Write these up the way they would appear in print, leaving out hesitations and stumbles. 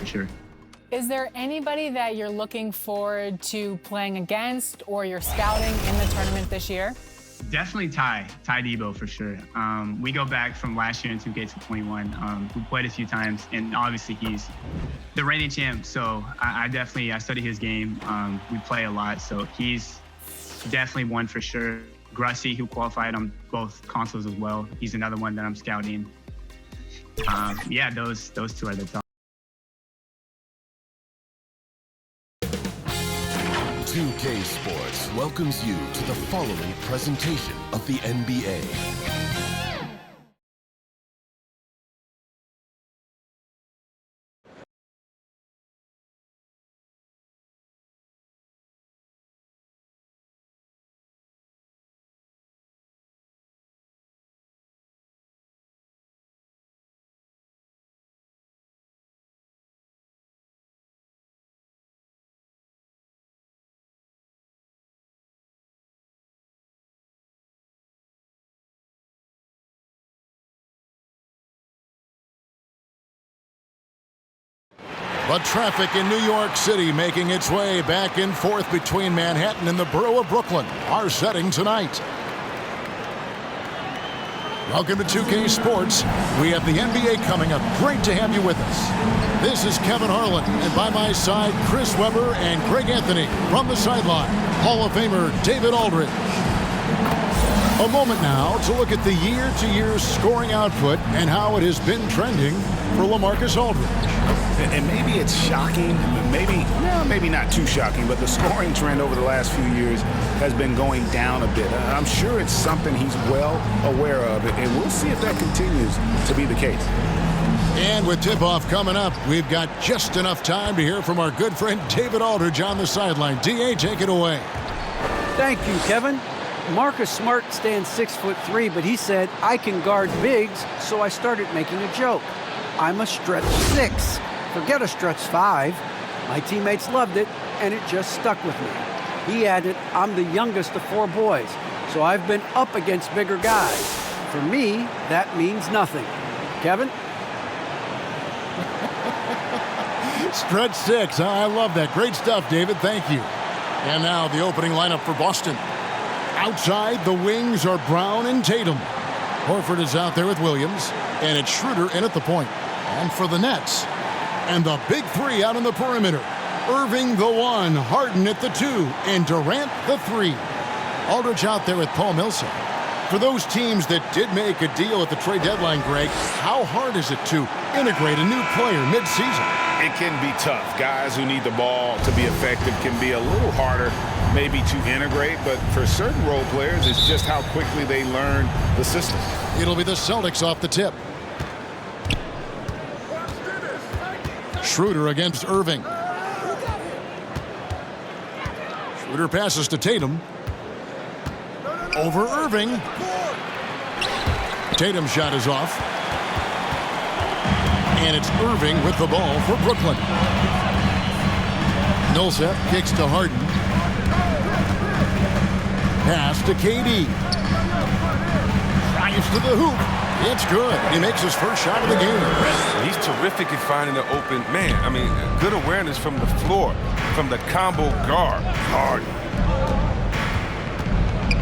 for sure. Is there anybody that you're looking forward to playing against or you're scouting in the tournament this year? Definitely Ty Debo for sure. We go back from last year in 2K21. We played a few times, and obviously he's the reigning champ. So I study his game. We play a lot, so he's definitely one for sure. Grussy, who qualified on both consoles as well. He's another one that I'm scouting. Yeah, those two are the top. 2K Sports welcomes you to the following presentation of the NBA. But traffic in New York City making its way back and forth between Manhattan and the borough of Brooklyn. Our setting tonight. Welcome to 2K Sports. We have the NBA coming up. Great to have you with us. This is Kevin Harlan, and by my side, Chris Webber and Greg Anthony. From the sideline, Hall of Famer David Aldridge. A moment now to look at the year-to-year scoring output and how it has been trending for LaMarcus Aldridge. And maybe it's shocking, maybe not too shocking, but the scoring trend over the last few years has been going down a bit. I'm sure it's something he's well aware of, and we'll see if that continues to be the case. And with tip-off coming up, we've got just enough time to hear from our good friend David Aldridge on the sideline. D.A., take it away. Thank you, Kevin. Marcus Smart stands 6'3", but he said, I can guard bigs, so I started making a joke. I'm a stretch 6. Forget a stretch 5. My teammates loved it, and it just stuck with me. He added, I'm the youngest of 4 boys, so I've been up against bigger guys. For me, that means nothing. Kevin? Stretch 6. I love that. Great stuff, David. Thank you. And now the opening lineup for Boston. Outside, the wings are Brown and Tatum. Horford is out there with Williams, and it's Schroeder in at the point. And for the Nets, and the big 3 out on the perimeter. Irving the 1, Harden at the 2, and Durant the 3. Aldridge out there with Paul Millsap. For those teams that did make a deal at the trade deadline, Greg, how hard is it to integrate a new player mid-season? It can be tough. Guys who need the ball to be effective can be a little harder maybe to integrate, but for certain role players, it's just how quickly they learn the system. It'll be the Celtics off the tip. Schroeder against Irving. Schroeder passes to Tatum. Over Irving. Tatum's shot is off. And it's Irving with the ball for Brooklyn. Millsap kicks to Harden. Pass to KD. Drives to the hoop. It's good. He makes his first shot of the game. He's terrific at finding the open man. I mean, good awareness from the floor, from the combo guard. Harden.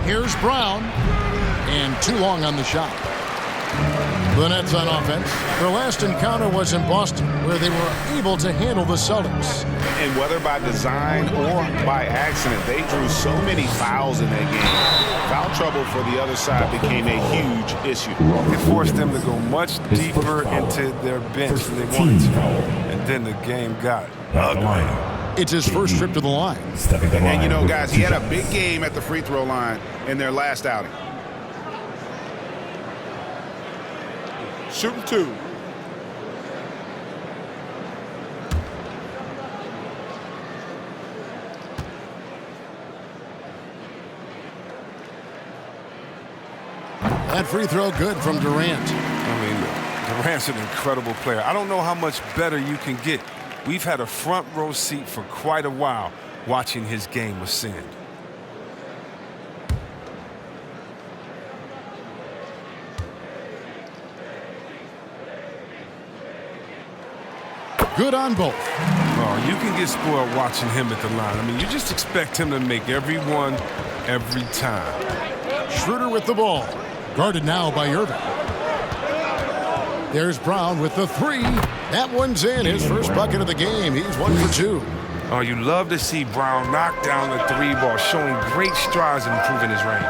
Here's Brown. And too long on the shot. The Nets on offense. Their last encounter was in Boston, where they were able to handle the Celtics. And whether by design or by accident, they drew so many fouls in that game. Foul trouble for the other side became a huge issue. It forced them to go much deeper into their bench than they wanted to. And then the game got ugly. It's his first trip to the line. And, you know, guys, he had a big game at the free throw line in their last outing. Shooting 2. That free throw good from Durant. I mean, Durant's an incredible player. I don't know how much better you can get. We've had a front row seat for quite a while watching his game ascend. good on both. Oh, you can get spoiled watching him at the line. I mean, you just expect him to make every one, every time. Schroeder with the ball. Guarded now by Irving. There's Brown with the three. That one's in. His first bucket of the game. He's 1 for 2. Oh, you love to see Brown knock down the three ball, showing great strides in improving his range.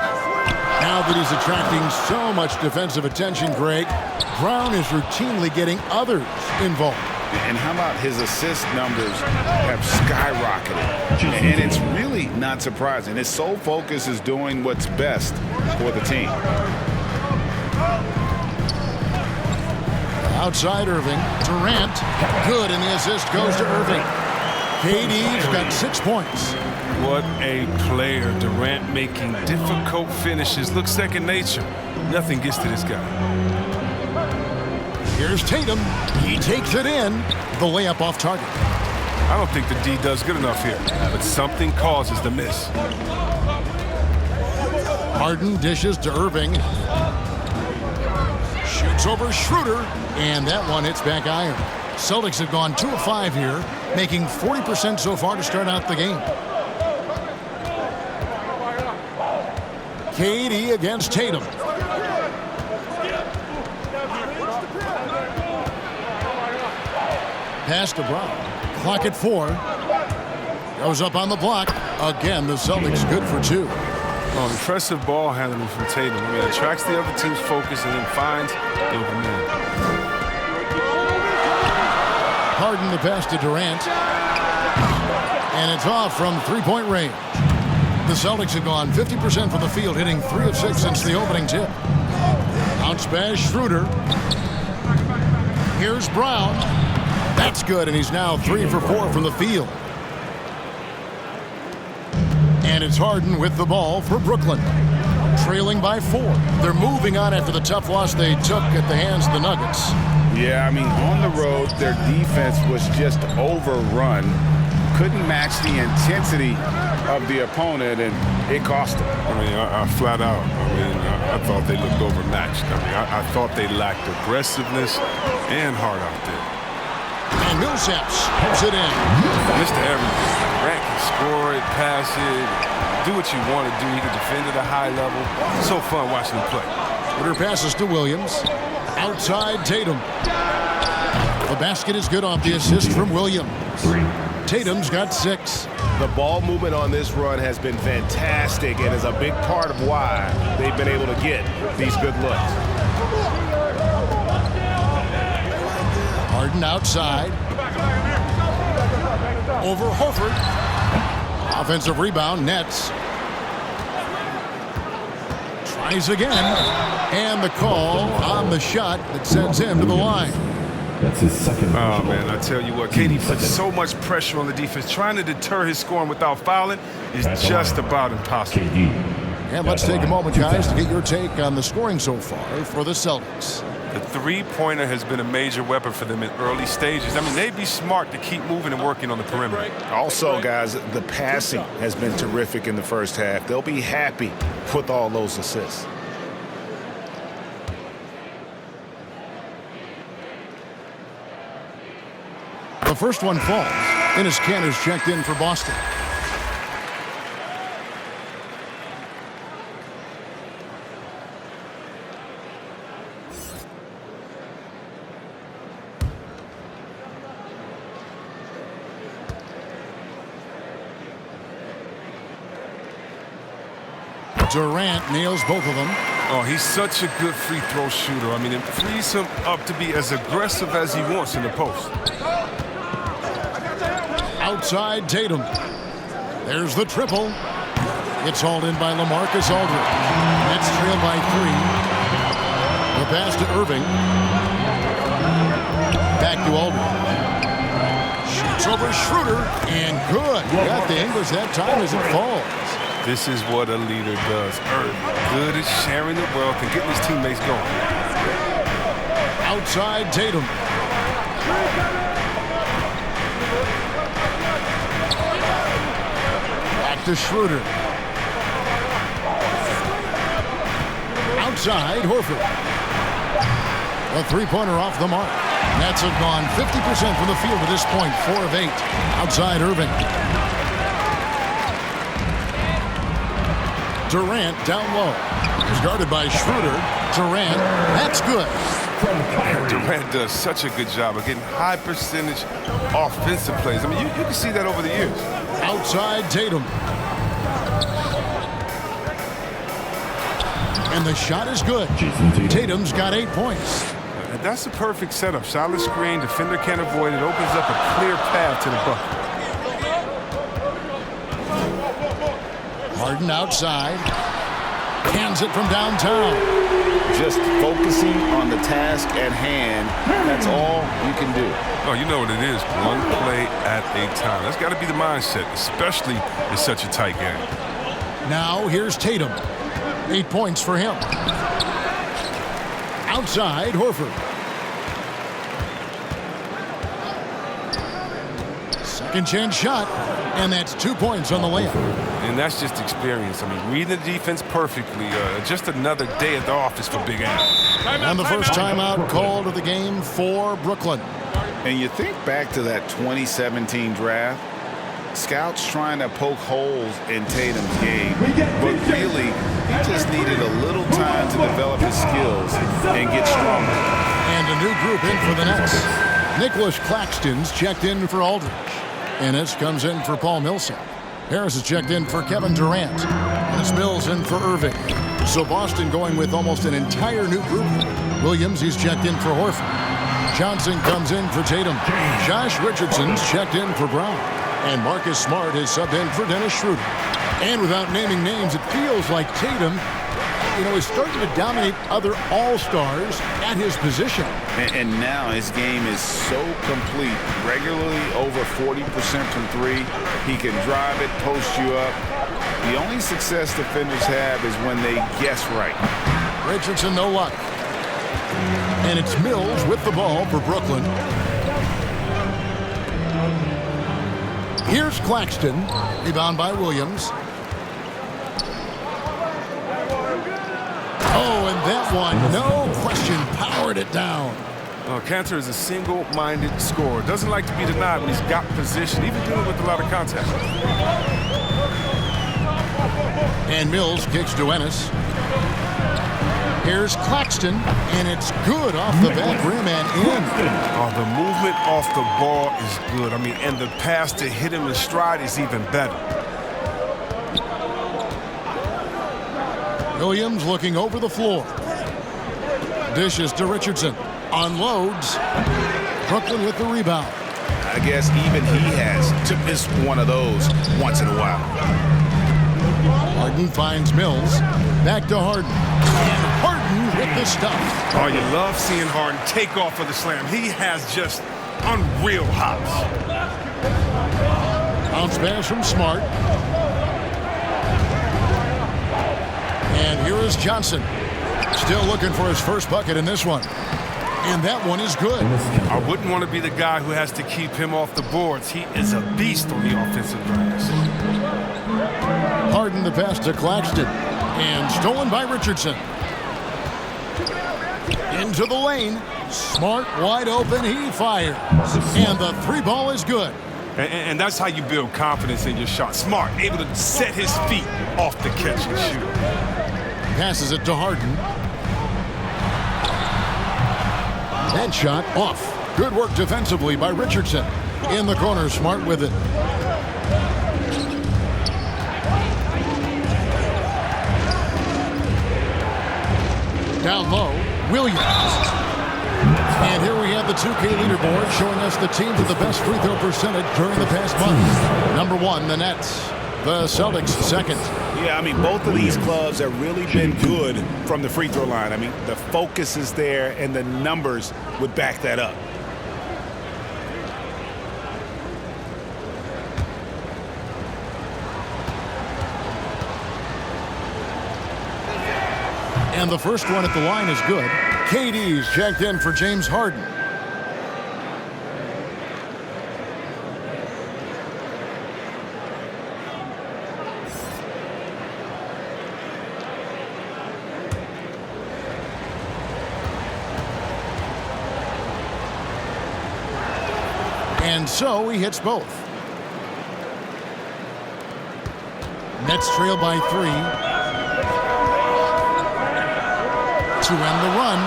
Now that he's attracting so much defensive attention, Greg, Brown is routinely getting others involved. And how about his assist numbers have skyrocketed? And it's really not surprising. His sole focus is doing what's best for the team. Outside Irving. Durant. Good, and the assist goes to Irving. KD's got 6 points. What a player. Durant making difficult finishes look second nature. Nothing gets to this guy. Here's Tatum. He takes it in. The layup off target. I don't think the D does good enough here, but something causes the miss. Harden dishes to Irving. Shoots over Schroeder, and that one hits back iron. Celtics have gone 2 of 5 here, making 40% so far to start out the game. KD against Tatum. Pass to Brown. Clock at 4. Goes up on the block. Again, the Celtics good for 2. Oh, impressive ball handling from Tatum. I mean, attracts the other team's focus and then finds the open man. Harden the pass to Durant. And it's off from three-point range. The Celtics have gone 50% from the field, hitting 3 of 6 since the opening tip. Bounce pass, Schroeder. Here's Brown. That's good, and he's now 3 for 4 from the field. And it's Harden with the ball for Brooklyn. Trailing by 4. They're moving on after the tough loss they took at the hands of the Nuggets. Yeah, I mean, on the road, their defense was just overrun. Couldn't match the intensity of the opponent, and it cost them. I mean, I flat out, I thought they looked overmatched. I mean, I thought they lacked aggressiveness and heart out there. And Millsaps pumps it in. Mr. Everything. Durant can score it, pass it, do what you want to do. He can defend at a high level. So fun watching him play. Twitter passes to Williams. Outside Tatum. The basket is good off the assist from Williams. Tatum's got 6. The ball movement on this run has been fantastic and is a big part of why they've been able to get these good looks. Harden outside. Over Horford. Offensive rebound, Nets. Tries again. And the call on the shot that sends him to the line. That's his second. Oh, man, I tell you what, KD puts so much pressure on the defense. Trying to deter his scoring without fouling is just about impossible. And let's take a moment, guys, to get your take on the scoring so far for the Celtics. The three-pointer has been a major weapon for them in early stages. I mean, they'd be smart to keep moving and working on the perimeter. Also, guys, the passing has been terrific in the first half. They'll be happy with all those assists. The first one falls. Enes Kanter's checked in for Boston. Durant nails both of them. Oh, he's such a good free throw shooter. I mean, it frees him up to be as aggressive as he wants in the post. Outside Tatum. There's the triple. It's hauled in by LaMarcus Aldridge. Nets trail by 3. The pass to Irving. Back to Aldridge. Shoots over Schroeder. And good. Got the English that time as it falls. This is what a leader does. Irving, good at sharing the wealth and getting his teammates going. Outside Tatum. Back to Schroeder. Outside Horford. A three-pointer off the mark. Nets have gone 50% from the field at this point, 4 of 8. Outside Irving. Durant down low. Is guarded by Schroeder. Durant, that's good. Durant does such a good job of getting high percentage offensive plays. I mean, you can see that over the years. Outside Tatum. And the shot is good. Tatum's got 8 points. And that's a perfect setup. Solid screen, defender can't avoid it. Opens up a clear path to the bucket. Harden outside. Hands it from downtown. Just focusing on the task at hand. That's all you can do. Oh, you know what it is. One play at a time. That's got to be the mindset, especially in such a tight game. Now here's Tatum. 8 points for him. Outside Horford. Second chance shot. And that's 2 points on the layup. And that's just experience. I mean, reading the defense perfectly. Just another day at the office for Big Al. And the first timeout called of the game for Brooklyn. And you think back to that 2017 draft, scouts trying to poke holes in Tatum's game, but really, he just needed a little time to develop his skills and get stronger. And a new group in for the Nets. Nicholas Claxton's checked in for Aldridge. Ennis comes in for Paul Millsap. Harris is checked in for Kevin Durant. And it's Mills in for Irving. So Boston going with almost an entire new group. Williams, he's checked in for Horford. Johnson comes in for Tatum. Josh Richardson's checked in for Brown. And Marcus Smart is subbed in for Dennis Schroeder. And without naming names, it feels like Tatum, is starting to dominate other all-stars at his position. And now his game is so complete. Regularly over 40% from three. He can drive it, post you up. The only success defenders have is when they guess right. Richardson, no luck. And it's Mills with the ball for Brooklyn. Here's Claxton. Rebound by Williams. Oh, and that one, no question, powered it down. Cantor is a single-minded scorer. Doesn't like to be denied when he's got position, even dealing with a lot of contact. And Mills kicks to Ennis. Here's Claxton, and it's good off the back rim and in. Oh, the movement off the ball is good. I mean, and the pass to hit him in stride is even better. Williams looking over the floor. Dishes to Richardson. Unloads. Brooklyn with the rebound. I guess even he has to miss one of those once in a while. Harden finds Mills. Back to Harden. And Harden with the stuff. Oh, you love seeing Harden take off for the slam. He has just unreal hops. Bounce pass from Smart. And here is Johnson. Still looking for his first bucket in this one. And that one is good. I wouldn't want to be the guy who has to keep him off the boards. He is a beast on the offensive glass. Harden the pass to Claxton. And stolen by Richardson. Into the lane. Smart wide open. He fires. And the three ball is good. And that's how you build confidence in your shot. Smart, able to set his feet off the catch and shoot. Passes it to Harden. That shot off. Good work defensively by Richardson. In the corner, Smart with it. Down low, Williams. And here we have the 2K leaderboard showing us the teams with the best free throw percentage during the past month. Number 1, the Nets. The Celtics second. Yeah, I mean, both of these clubs have really been good from the free throw line. I mean, the focus is there, and the numbers would back that up. And the first one at the line is good. KD's checked in for James Harden. And so he hits both. Nets trail by 3. To end the run.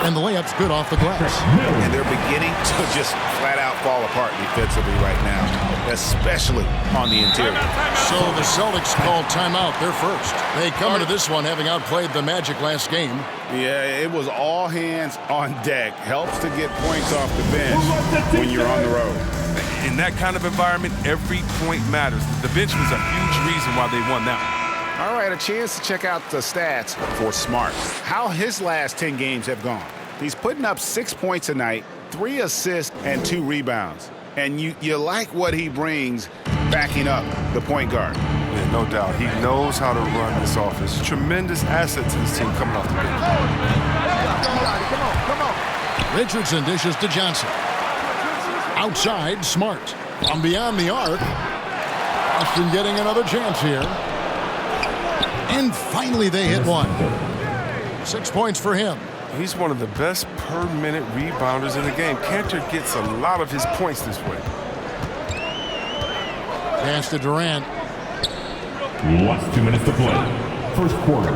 And the layup's good off the glass. And they're beginning to just flat out fall apart defensively right now, especially on the interior. So the Celtics call timeout. They're first. They come into this one having outplayed the Magic last game. Yeah, it was all hands on deck. Helps to get points off the bench when you're on the road. In that kind of environment, every point matters. The bench was a huge reason why they won that one. All right, a chance to check out the stats for Smart. How his last 10 games have gone. He's putting up 6 points a night, 3 assists, and 2 rebounds. And you like what he brings backing up the point guard. Yeah, no doubt. He knows how to run this offense. Tremendous asset to this team coming off the bench. Come on. Richardson dishes to Johnson. Outside, Smart. From beyond the arc. Boston getting another chance here. And finally they hit one. 6 points for him. He's one of the best per-minute rebounders in the game. Cantor gets a lot of his points this way. Pass to Durant. Last 2 minutes to play. First quarter.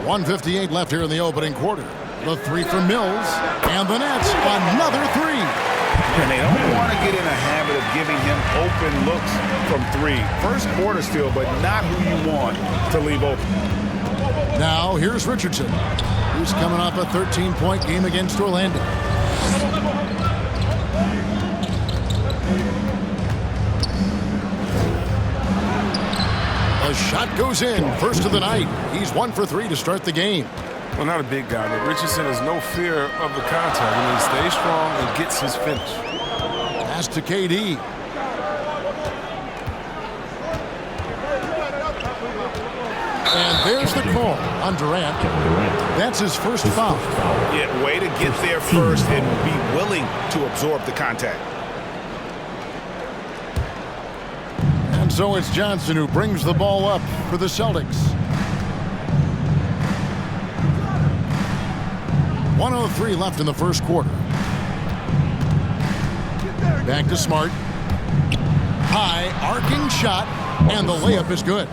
1:58 left here in the opening quarter. The 3 from Mills. And the Nets, another 3. And they don't want to get in a habit of giving him open looks from 3. First quarter still, but not who you want to leave open. Now here's Richardson. He's coming off a 13-point game against Orlando. The shot goes in. First of the night. He's 1 for 3 to start the game. Well, not a big guy, but Richardson has no fear of the contact. I mean, he stays strong and gets his finish. Pass to KD. And there's the call on Durant. That's his first foul. Yeah, way to get there first and be willing to absorb the contact. And so it's Johnson who brings the ball up for the Celtics. 1:03 left in the first quarter. Back to Smart. High arcing shot, and the layup is good.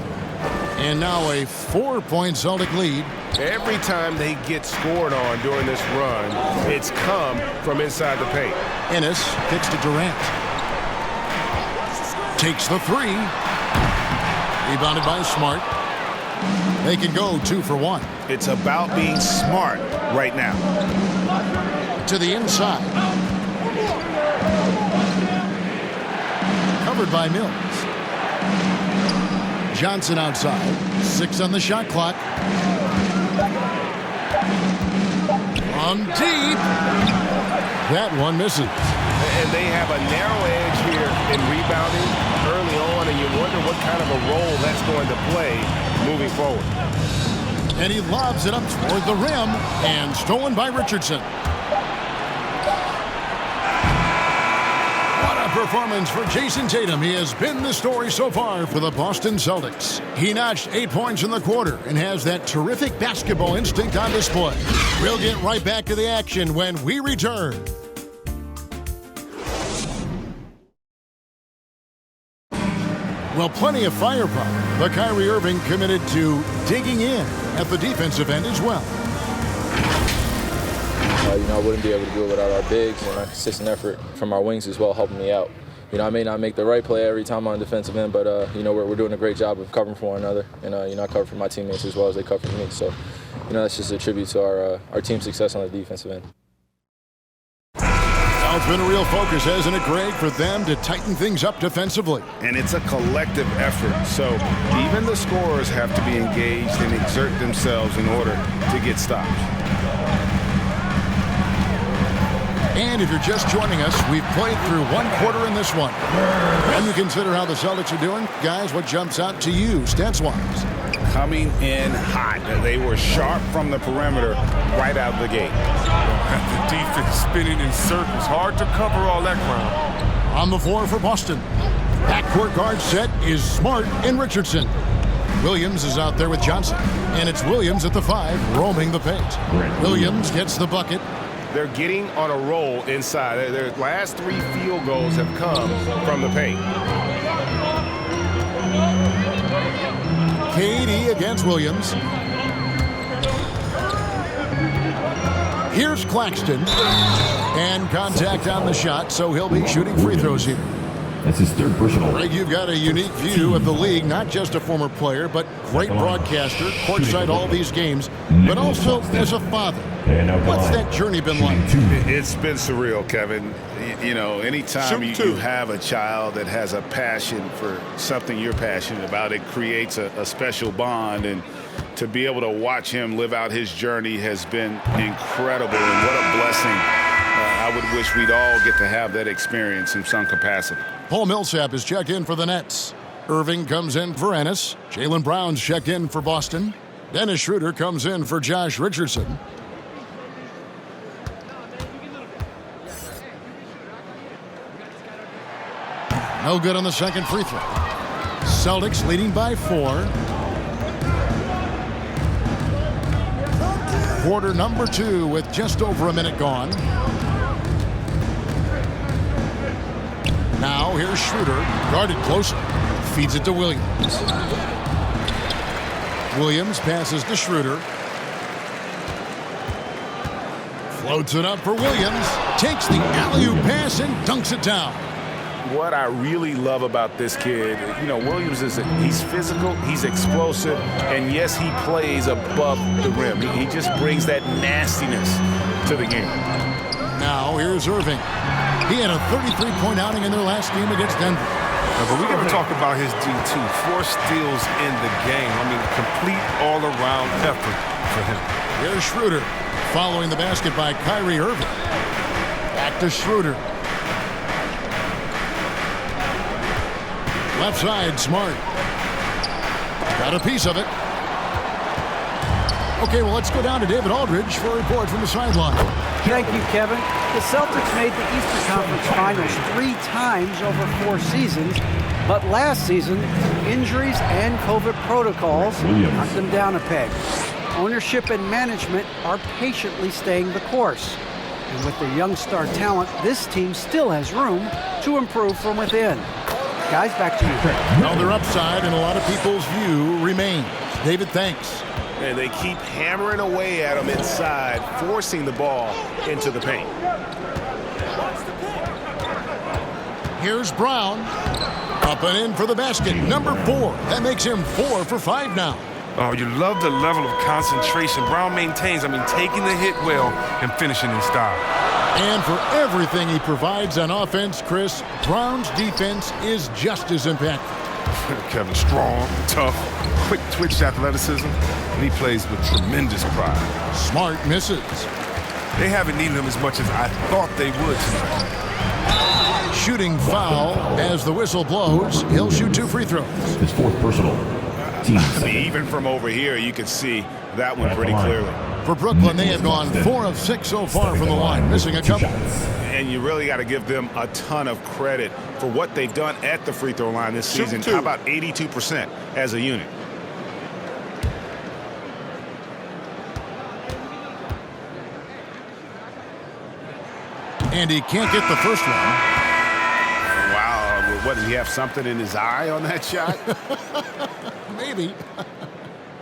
And now a 4-point Celtic lead. Every time they get scored on during this run, it's come from inside the paint. Ennis kicks to Durant. Takes the 3. Rebounded by Smart. They can go 2 for 1. It's about being smart right now. To the inside. Covered by Mills. Johnson outside. 6 on the shot clock. From deep. That one misses. And they have a narrow edge here in rebounding early on, and you wonder what kind of a role that's going to play moving forward. And he lobs it up toward the rim, and stolen by Richardson. What a performance for Jayson Tatum. He has been the story so far for the Boston Celtics. He notched 8 points in the quarter and has that terrific basketball instinct on display. We'll get right back to the action when we return. Well, plenty of firepower, but Kyrie Irving committed to digging in at the defensive end as well. I wouldn't be able to do it without our bigs and our consistent effort from our wings as well, helping me out. I may not make the right play every time on the defensive end, but we're doing a great job of covering for one another, and I cover for my teammates as well as they cover for me. So, that's just a tribute to our team's success on the defensive end. Now it's been a real focus, hasn't it, Greg, for them to tighten things up defensively? And it's a collective effort, so even the scorers have to be engaged and exert themselves in order to get stops. And if you're just joining us, we've played through 1 quarter in this one. When you consider how the Celtics are doing, guys, what jumps out to you, stats-wise? Coming in hot. They were sharp from the perimeter right out of the gate. The defense spinning in circles. Hard to cover all that ground. On the floor for Boston. Backcourt guard set is Smart and Richardson. Williams is out there with Johnson. And it's Williams at the 5, roaming the paint. Williams gets the bucket. they're getting on a roll inside. Their last 3 field goals have come from the paint. KD against Williams. Here's Claxton. And contact on the shot, so he'll be shooting free throws here. That's his 3rd personal. Greg, you've got a unique view of the league, not just a former player, but great broadcaster, courtside all these games, but also as a father. What's that journey been like? It's been surreal, Kevin. You know, anytime you have a child that has a passion for something you're passionate about, it creates a special bond. And to be able to watch him live out his journey has been incredible. And what a blessing. I would wish we'd all get to have that experience in some capacity. Paul Millsap is checked in for the Nets. Irving comes in for Ennis. Jaylen Brown's checked in for Boston. Dennis Schroeder comes in for Josh Richardson. No good on the second free throw. Celtics leading by 4. Quarter number 2 with just over a minute gone. Now here's Schroeder, guarded closer, feeds it to Williams. Williams passes to Schroeder. Floats it up for Williams, takes the alley-oop pass and dunks it down. What I really love about this kid, you know, Williams he's physical, he's explosive, and yes, he plays above the rim. He just brings that nastiness to the game. Now here's Irving. He had a 33-point outing in their last game against Denver. But we never talk about his D2. 4 steals in the game. I mean, complete all-around effort for him. Here's Schroeder following the basket by Kyrie Irving. Back to Schroeder. Left side, Smart. Got a piece of it. Okay, well, let's go down to David Aldridge for a report from the sideline. Thank you, Kevin. The Celtics made the Eastern Conference Finals 3 times over 4 seasons, but last season, injuries and COVID protocols knocked them down a peg. Ownership and management are patiently staying the course. And with their young star talent, this team still has room to improve from within. Guys, back to you. Well, their upside in a lot of people's view remains. David, thanks. And they keep hammering away at him inside, forcing the ball into the paint. Here's Brown. Up and in for the basket. Number 4. That makes him 4 for 5 now. Oh, you love the level of concentration Brown maintains. I mean, taking the hit well and finishing in style. And for everything he provides on offense, Chris, Brown's defense is just as impactful. Kevin, strong, tough, quick twitch athleticism, and he plays with tremendous pride. Smart misses. They haven't needed him as much as I thought they would tonight. Shooting foul as the whistle blows. He'll shoot 2 free throws. His 4th personal. Even from over here, you can see that one pretty clearly. For Brooklyn, they have gone 4 of 6 so far from the line, missing a couple. And you really got to give them a ton of credit for what they've done at the free throw line this season. How about 82% as a unit? And he can't get the first one. Wow. What, did he have something in his eye on that shot? Maybe.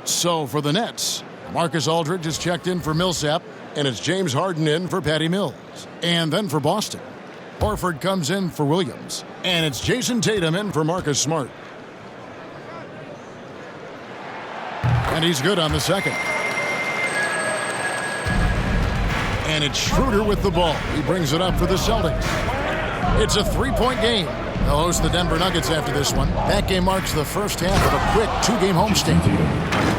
So for the Nets, Marcus Aldridge is checked in for Millsap, and it's James Harden in for Patty Mills. And then for Boston, Horford comes in for Williams, and it's Jayson Tatum in for Marcus Smart. And he's good on the second. And it's Schroeder with the ball. He brings it up for the Celtics. It's a 3-point game. They'll host the Denver Nuggets after this one. That game marks the first half of a quick 2-game homestand.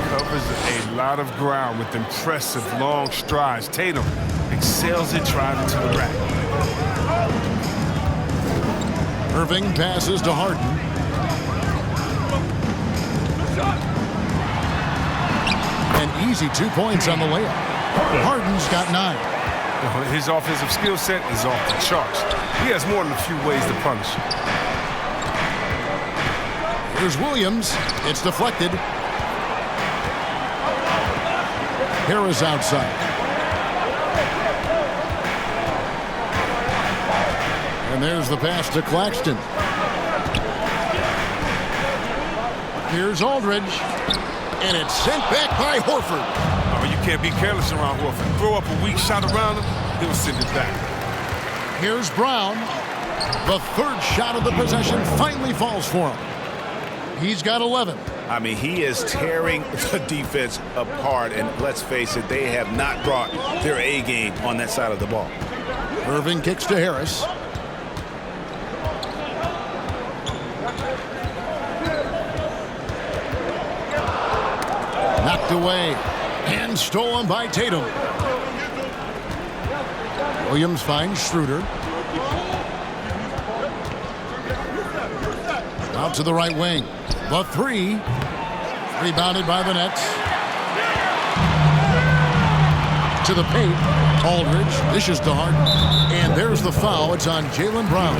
Covers a lot of ground with impressive long strides. Tatum excels at driving to the rack. Irving passes to Harden. An easy 2 points on the layup. Harden's got 9. His offensive skill set is off the charts. He has more than a few ways to punish. Here's Williams. It's deflected. Harris outside. And there's the pass to Claxton. Here's Aldridge. And it's sent back by Horford. Oh, you can't be careless around Horford. Throw up a weak shot around him, he'll send it back. Here's Brown. The third shot of the possession finally falls for him. He's got 11. I mean, he is tearing the defense apart, and let's face it, they have not brought their A game on that side of the ball. Irving kicks to Harris. Knocked away and stolen by Tatum. Williams finds Schroeder. Out to the right wing. The three. Rebounded by the Nets. To the paint. Aldridge dishes to Harden. And there's the foul. It's on Jaylen Brown.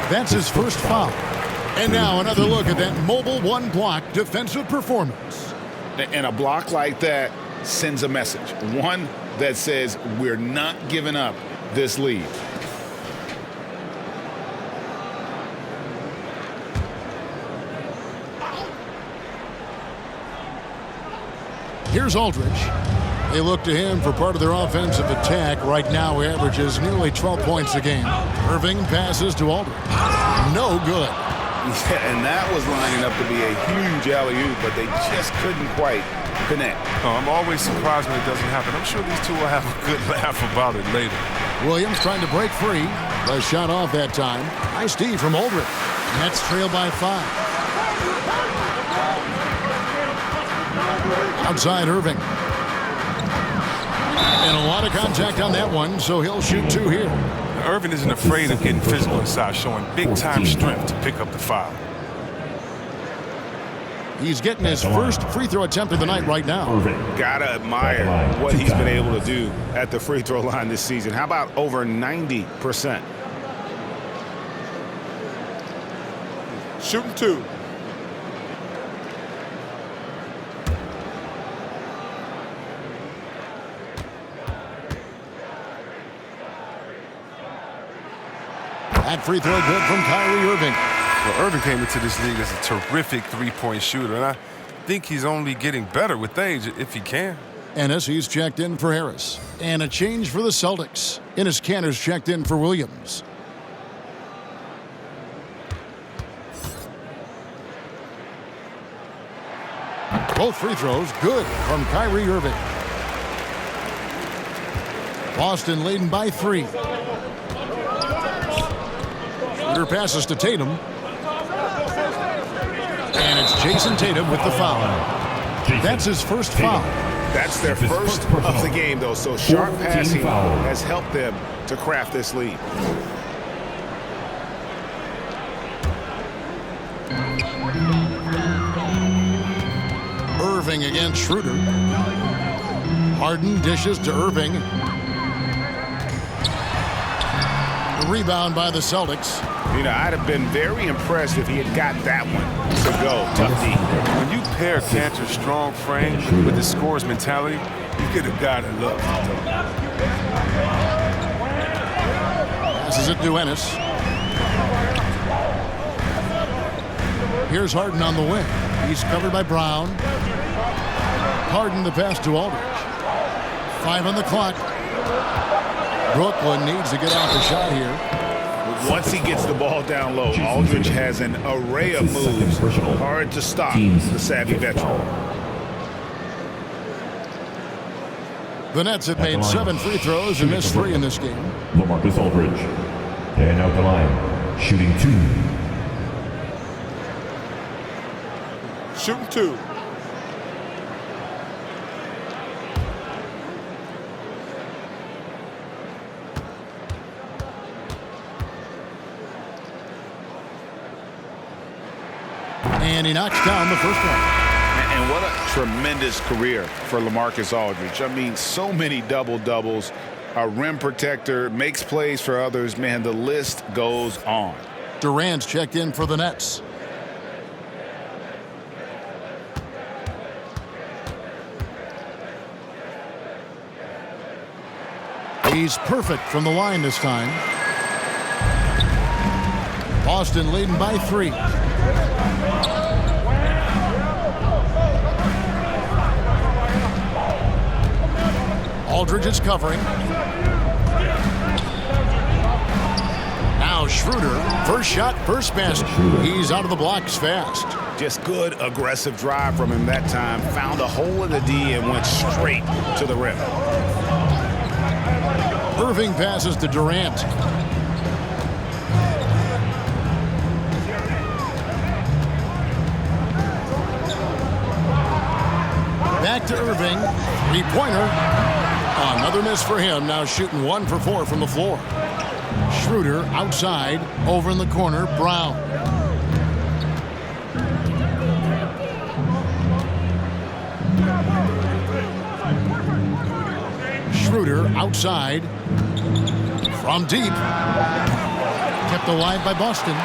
That's his first foul. And now another look at that mobile one-block defensive performance. And a block like that sends a message. One that says we're not giving up this lead. Here's Aldridge. They look to him for part of their offensive attack. Right now, he averages nearly 12 points a game. Irving passes to Aldridge. No good. Yeah, and that was lining up to be a huge alley-oop, but they just couldn't quite connect. Oh, I'm always surprised when it doesn't happen. I'm sure these two will have a good laugh about it later. Williams trying to break free. The shot off that time. Nice D from Aldridge. Nets trail by 5. Outside Irving. And a lot of contact on that one, so he'll shoot 2 here. Irving isn't afraid of getting physical inside, showing big-time strength to pick up the foul. He's getting his first free throw attempt of the night right now. Gotta admire what he's been able to do at the free throw line this season. How about over 90%? Shooting 2. That free throw good from Kyrie Irving. Well, Irving came into this league as a terrific three-point shooter, and I think he's only getting better with age if he can. Ennis, he's checked in for Harris. And a change for the Celtics. Enes Kanter's checked in for Williams. Both free throws good from Kyrie Irving. Boston leading by 3. Shooter passes to Tatum. And it's Jayson Tatum with the foul. That's his first foul. That's their first of the game, though, so sharp passing has helped them to craft this lead. Irving against Schroeder. Harden dishes to Irving. The rebound by the Celtics. You know, I'd have been very impressed if he had got that one to go. Tough D. When you pair Kanter's strong frame with his scorer's mentality, you get a guy that loves it. Passes it to Ennis. Here's Harden on the wing. He's covered by Brown. Harden the pass to Aldridge. 5 on the clock. Brooklyn needs to get off the shot here. Once he gets the ball down low, Aldridge has an array of moves. Hard to stop the savvy veteran. The Nets have made 7 free throws and missed 3 in this game. LaMarcus Aldridge. And out the line, shooting 2. Shooting 2. And he knocks down the first one. And what a tremendous career for LaMarcus Aldridge. I mean, so many double-doubles. A rim protector, makes plays for others. Man, the list goes on. Durant's checked in for the Nets. He's perfect from the line this time. Boston leading by 3. Aldridge is covering. Now Schroeder, first shot, first basket. He's out of the blocks fast. Just good, aggressive drive from him that time. Found a hole in the D and went straight to the rim. Irving passes to Durant. Back to Irving. Three-pointer. Another miss for him. Now shooting 1 for 4 from the floor. Schroeder outside. Over in the corner. Brown. Schroeder outside. From deep. Kept alive by Boston.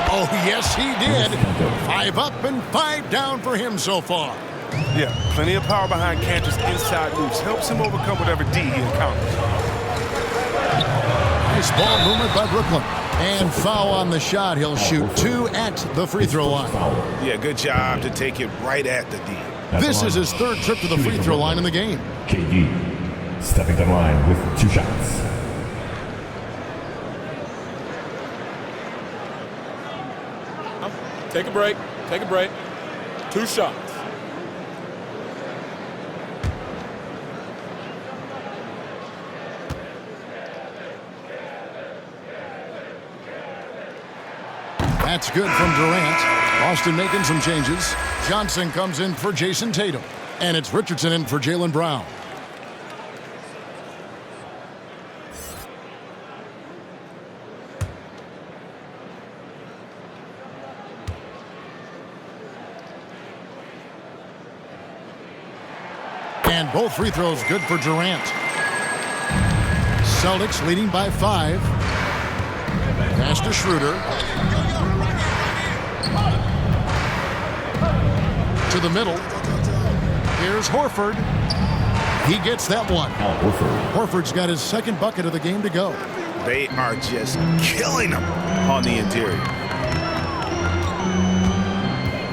Oh, yes, he did. 5 up and 5 down for him so far. Yeah, plenty of power behind Cantor's inside moves. Helps him overcome whatever D he encounters. Nice ball movement by Brooklyn. And foul on the shot. He'll shoot 2 at the free throw line. Yeah, good job to take it right at the D. This is his 3rd trip to the free throw line in the game. KD stepping to the line with 2 shots. Take a break. Take a break. 2 shots. That's good from Durant. Boston making some changes. Johnson comes in for Jayson Tatum. And it's Richardson in for Jaylen Brown. And both free throws good for Durant. Celtics leading by 5. Pass to Schroeder. To the middle. Here's Horford. He gets that one. Horford's got his 2nd bucket of the game to go. They are just killing him on the interior.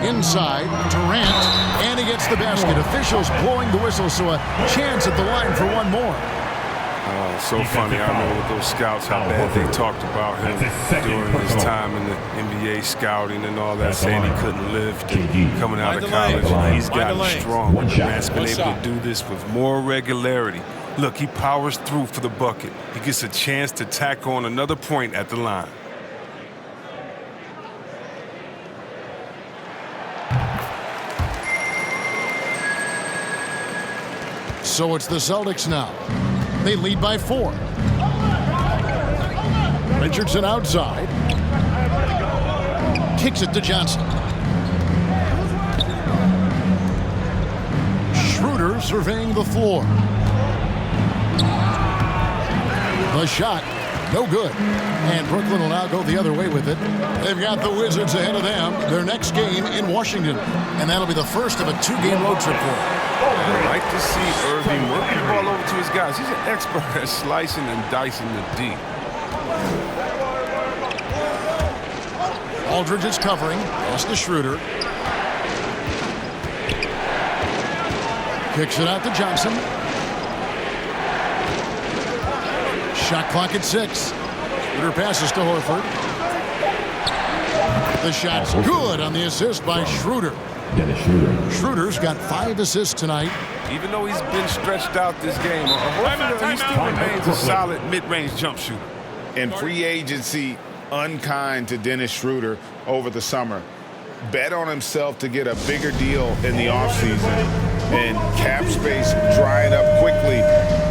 Inside, Durant, and he gets the basket. Officials blowing the whistle, so a chance at the line for one more. So funny. I remember with those scouts how bad they talked about him during his time in the NBA scouting and all that, saying he couldn't lift. Coming out of college, he's gotten strong. The man's been able to do this with more regularity. Look, he powers through for the bucket. He gets a chance to tack on another point at the line. So it's the Celtics now. They lead by 4. Richardson outside. Kicks it to Johnson. Schroeder surveying the floor. The shot, no good. And Brooklyn will now go the other way with it. They've got the Wizards ahead of them. Their next game in Washington. And that'll be the first of a 2-game road trip for them. I like to see Irving working the ball over to his guys. He's an expert at slicing and dicing the D. Aldridge is covering. Pass to Schroeder. Kicks it out to Johnson. Shot clock at 6. Schroeder passes to Horford. The shot's good on the assist by Schroeder. Schroeder's got 5 assists tonight. Even though he's been stretched out this game, Horford, he still remains a solid mid-range jump shooter. And free agency unkind to Dennis Schroeder over the summer. Bet on himself to get a bigger deal in the offseason. And cap space drying up quickly.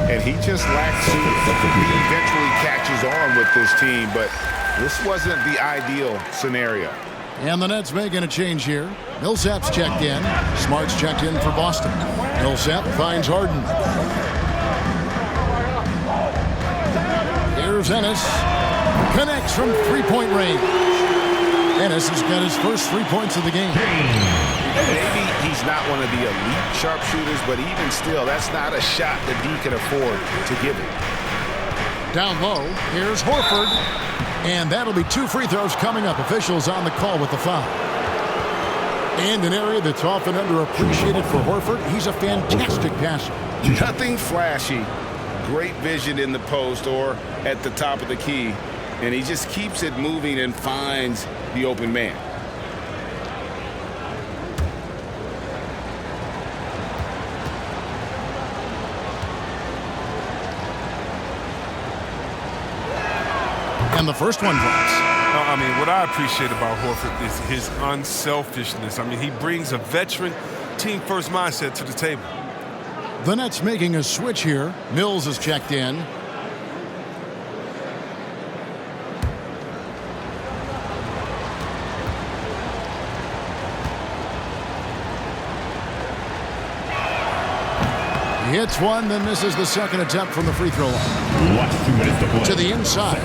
And he just lacks suit. He eventually catches on with this team, but this wasn't the ideal scenario. And the Nets making a change here. Millsap's checked in. Smart's checked in for Boston. Millsap finds Harden. Here's Ennis. Connects from 3-point range. Ennis has got his first 3 points of the game. Maybe he's not one of the elite sharpshooters, but even still, that's not a shot that D can afford to give him. Down low, here's Horford. And that'll be 2 free throws coming up. Officials on the call with the foul. And an area that's often underappreciated for Horford, he's a fantastic passer. Nothing flashy. Great vision in the post or at the top of the key. And he just keeps it moving and finds the open man. And the first one drops. I mean, what I appreciate about Horford is his unselfishness. I mean, he brings a veteran team-first mindset to the table. The Nets making a switch here. Mills is checked in. He hits one, then misses the second attempt from the free throw line. Last 2 minutes to play. To the inside.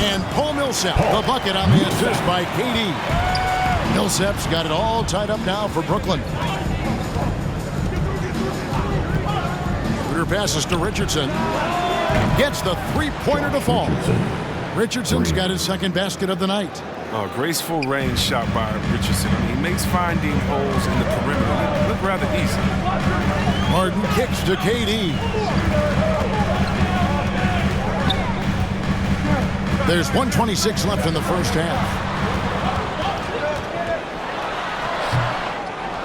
And Paul Millsap, the bucket on the assist by KD. Millsap's got it all tied up now for Brooklyn. Schroeder passes to Richardson. Gets the three-pointer to fall. Richardson's got his second basket of the night. Oh, graceful range shot by Richardson. I mean, he makes finding holes in the perimeter look rather easy. Harden kicks to KD. There's 1:26 left in the first half.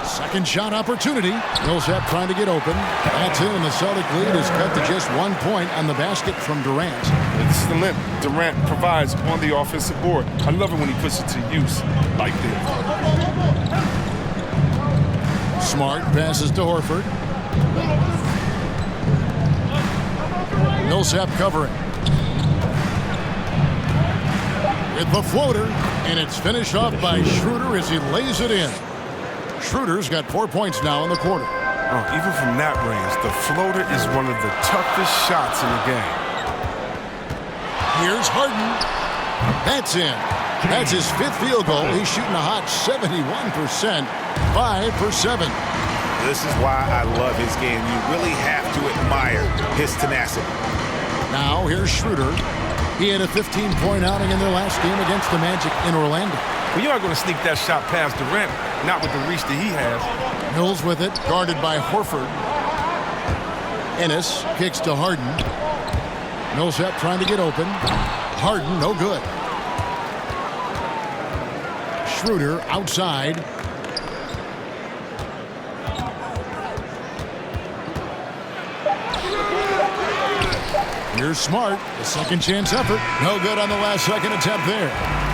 Second shot opportunity. Millsap trying to get open. That's in, and the Celtic lead is cut to just 1 point on the basket from Durant. This is the limp Durant provides on the offensive board. I love it when he puts it to use like this. Smart passes to Horford. Millsap covering. With the floater, and it's finished off by Schroeder as he lays it in. Schroeder's got 4 points now in the quarter. Oh, even from that range, the floater is one of the toughest shots in the game. Here's Harden. That's in. That's his 5th field goal. He's shooting a hot 71%, 5 for 7. This is why I love his game. You really have to admire his tenacity. Now here's Schroeder. He had a 15-point outing in their last game against the Magic in Orlando. Well, you're not going to sneak that shot past Durant, not with the reach that he has. Mills with it, guarded by Horford. Ennis kicks to Harden. Millsap trying to get open. Harden, no good. Schroeder outside. Here's Smart, the second chance effort. No good on the last second attempt there.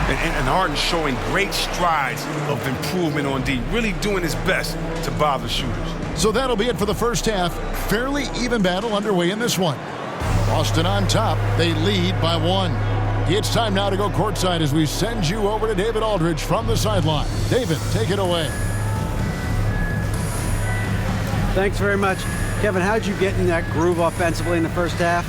And Harden showing great strides of improvement on D, really doing his best to bother shooters. So that'll be it for the first half. Fairly even battle underway in this one. Boston on top. They lead by 1. It's time now to go courtside as we send you over to David Aldridge from the sideline. David, take it away. Thanks very much. Kevin, how'd you get in that groove offensively in the first half?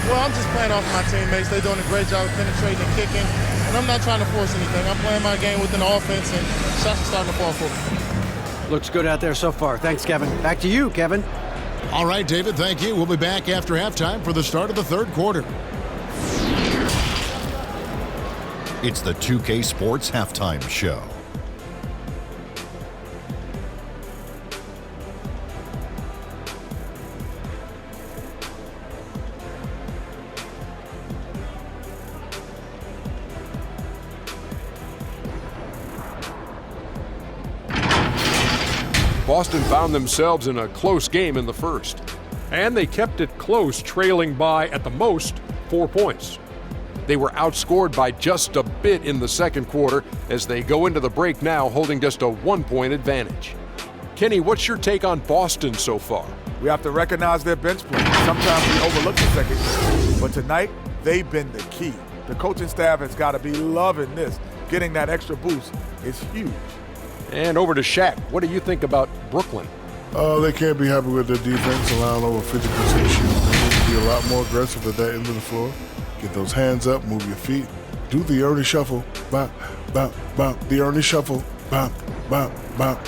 Well, I'm just playing off my teammates. They're doing a great job of penetrating and kicking, and I'm not trying to force anything. I'm playing my game within the offense, and shots are starting to fall for me. Looks good out there so far. Thanks, Kevin. Back to you, Kevin. All right, David, thank you. We'll be back after halftime for the start of the third quarter. It's the 2K Sports Halftime Show. Boston found themselves in a close game in the first, and they kept it close, trailing by, at the most, 4 points. They were outscored by just a bit in the second quarter as they go into the break now holding just a 1-point advantage. Kenny, what's your take on Boston so far? We have to recognize their bench play. Sometimes we overlook the second, but tonight they've been the key. The coaching staff has got to be loving this. Getting that extra boost is huge. And over to Shaq. What do you think about Brooklyn? They can't be happy with their defense, allowing over 50% shooting. They need to be a lot more aggressive at that end of the floor. Get those hands up, move your feet. Do the Ernie shuffle. Bop, bop, bop. The Ernie shuffle. Bop, bop, bop.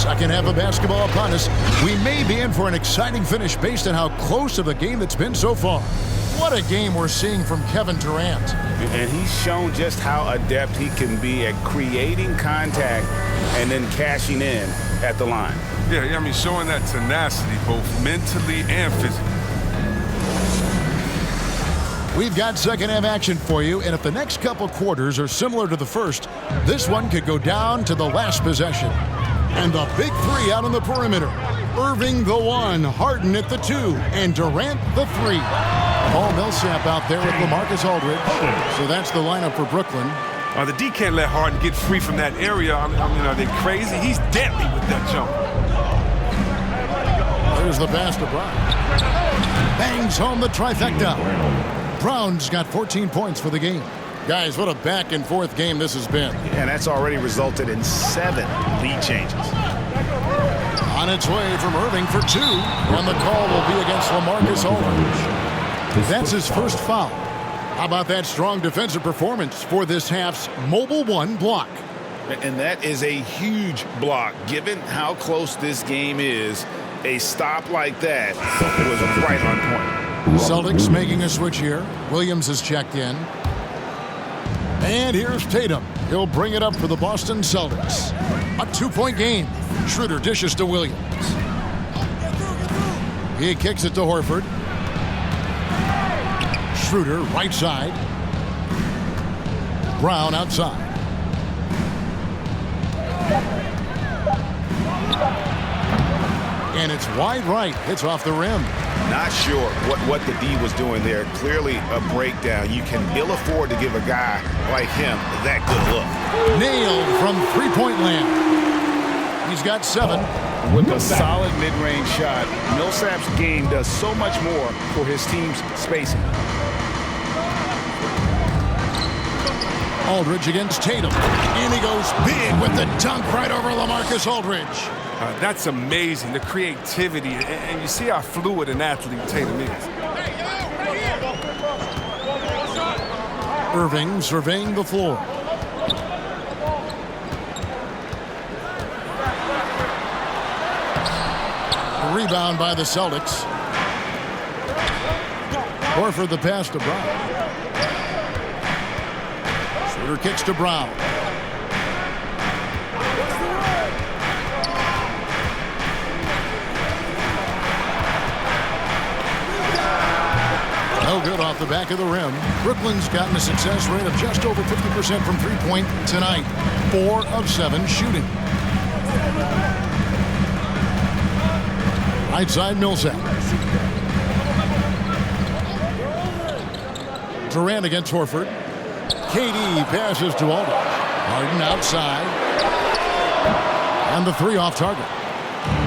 Second half of basketball upon us. We may be in for an exciting finish based on how close of a game that's been so far. What a game we're seeing from Kevin Durant. And he's shown just how adept he can be at creating contact and then cashing in at the line. Yeah, I mean, showing that tenacity both mentally and physically. We've got second half action for you, and if the next couple quarters are similar to the first, this one could go down to the last possession. And the big three out on the perimeter. Irving the 1, Harden at the 2, and Durant the 3. Paul Millsap out there with LaMarcus Aldridge. So that's the lineup for Brooklyn. The D can't let Harden get free from that area. I mean, are they crazy? He's deadly with that jumper. There's the pass to Brown. Bangs home the trifecta. Brown's got 14 points for the game. Guys, what a back-and-forth game this has been. And that's already resulted in 7 lead changes. On its way from Irving for 2, and the call will be against LaMarcus Aldridge. That's his first foul. How about that strong defensive performance for this half's Mobile 1 block? And that is a huge block. Given how close this game is, a stop like that was right on point. Celtics making a switch here. Williams is checked in. And here's Tatum. He'll bring it up for the Boston Celtics. A 2-point game. Schroeder dishes to Williams. He kicks it to Horford. Schroeder right side. Brown outside. And it's wide right. Hits off the rim. Not sure what the D was doing there. Clearly a breakdown. You can ill afford to give a guy like him that good look. Nailed from three-point land. He's got 7. With a solid mid-range shot, Millsap's game does so much more for his team's spacing. Aldridge against Tatum. And he goes big with the dunk right over LaMarcus Aldridge. That's amazing, the creativity, and you see how fluid an athlete Tatum is. Irving surveying the floor. Rebound by the Celtics. Horford the pass to Brown. Schroeder kicks to Brown. No good off the back of the rim. Brooklyn's gotten a success rate of just over 50% from three-point tonight. 4 of 7 shooting. Right side, Millsap. Durant against Horford. KD passes to Aldridge. Harden outside. And the 3 off target.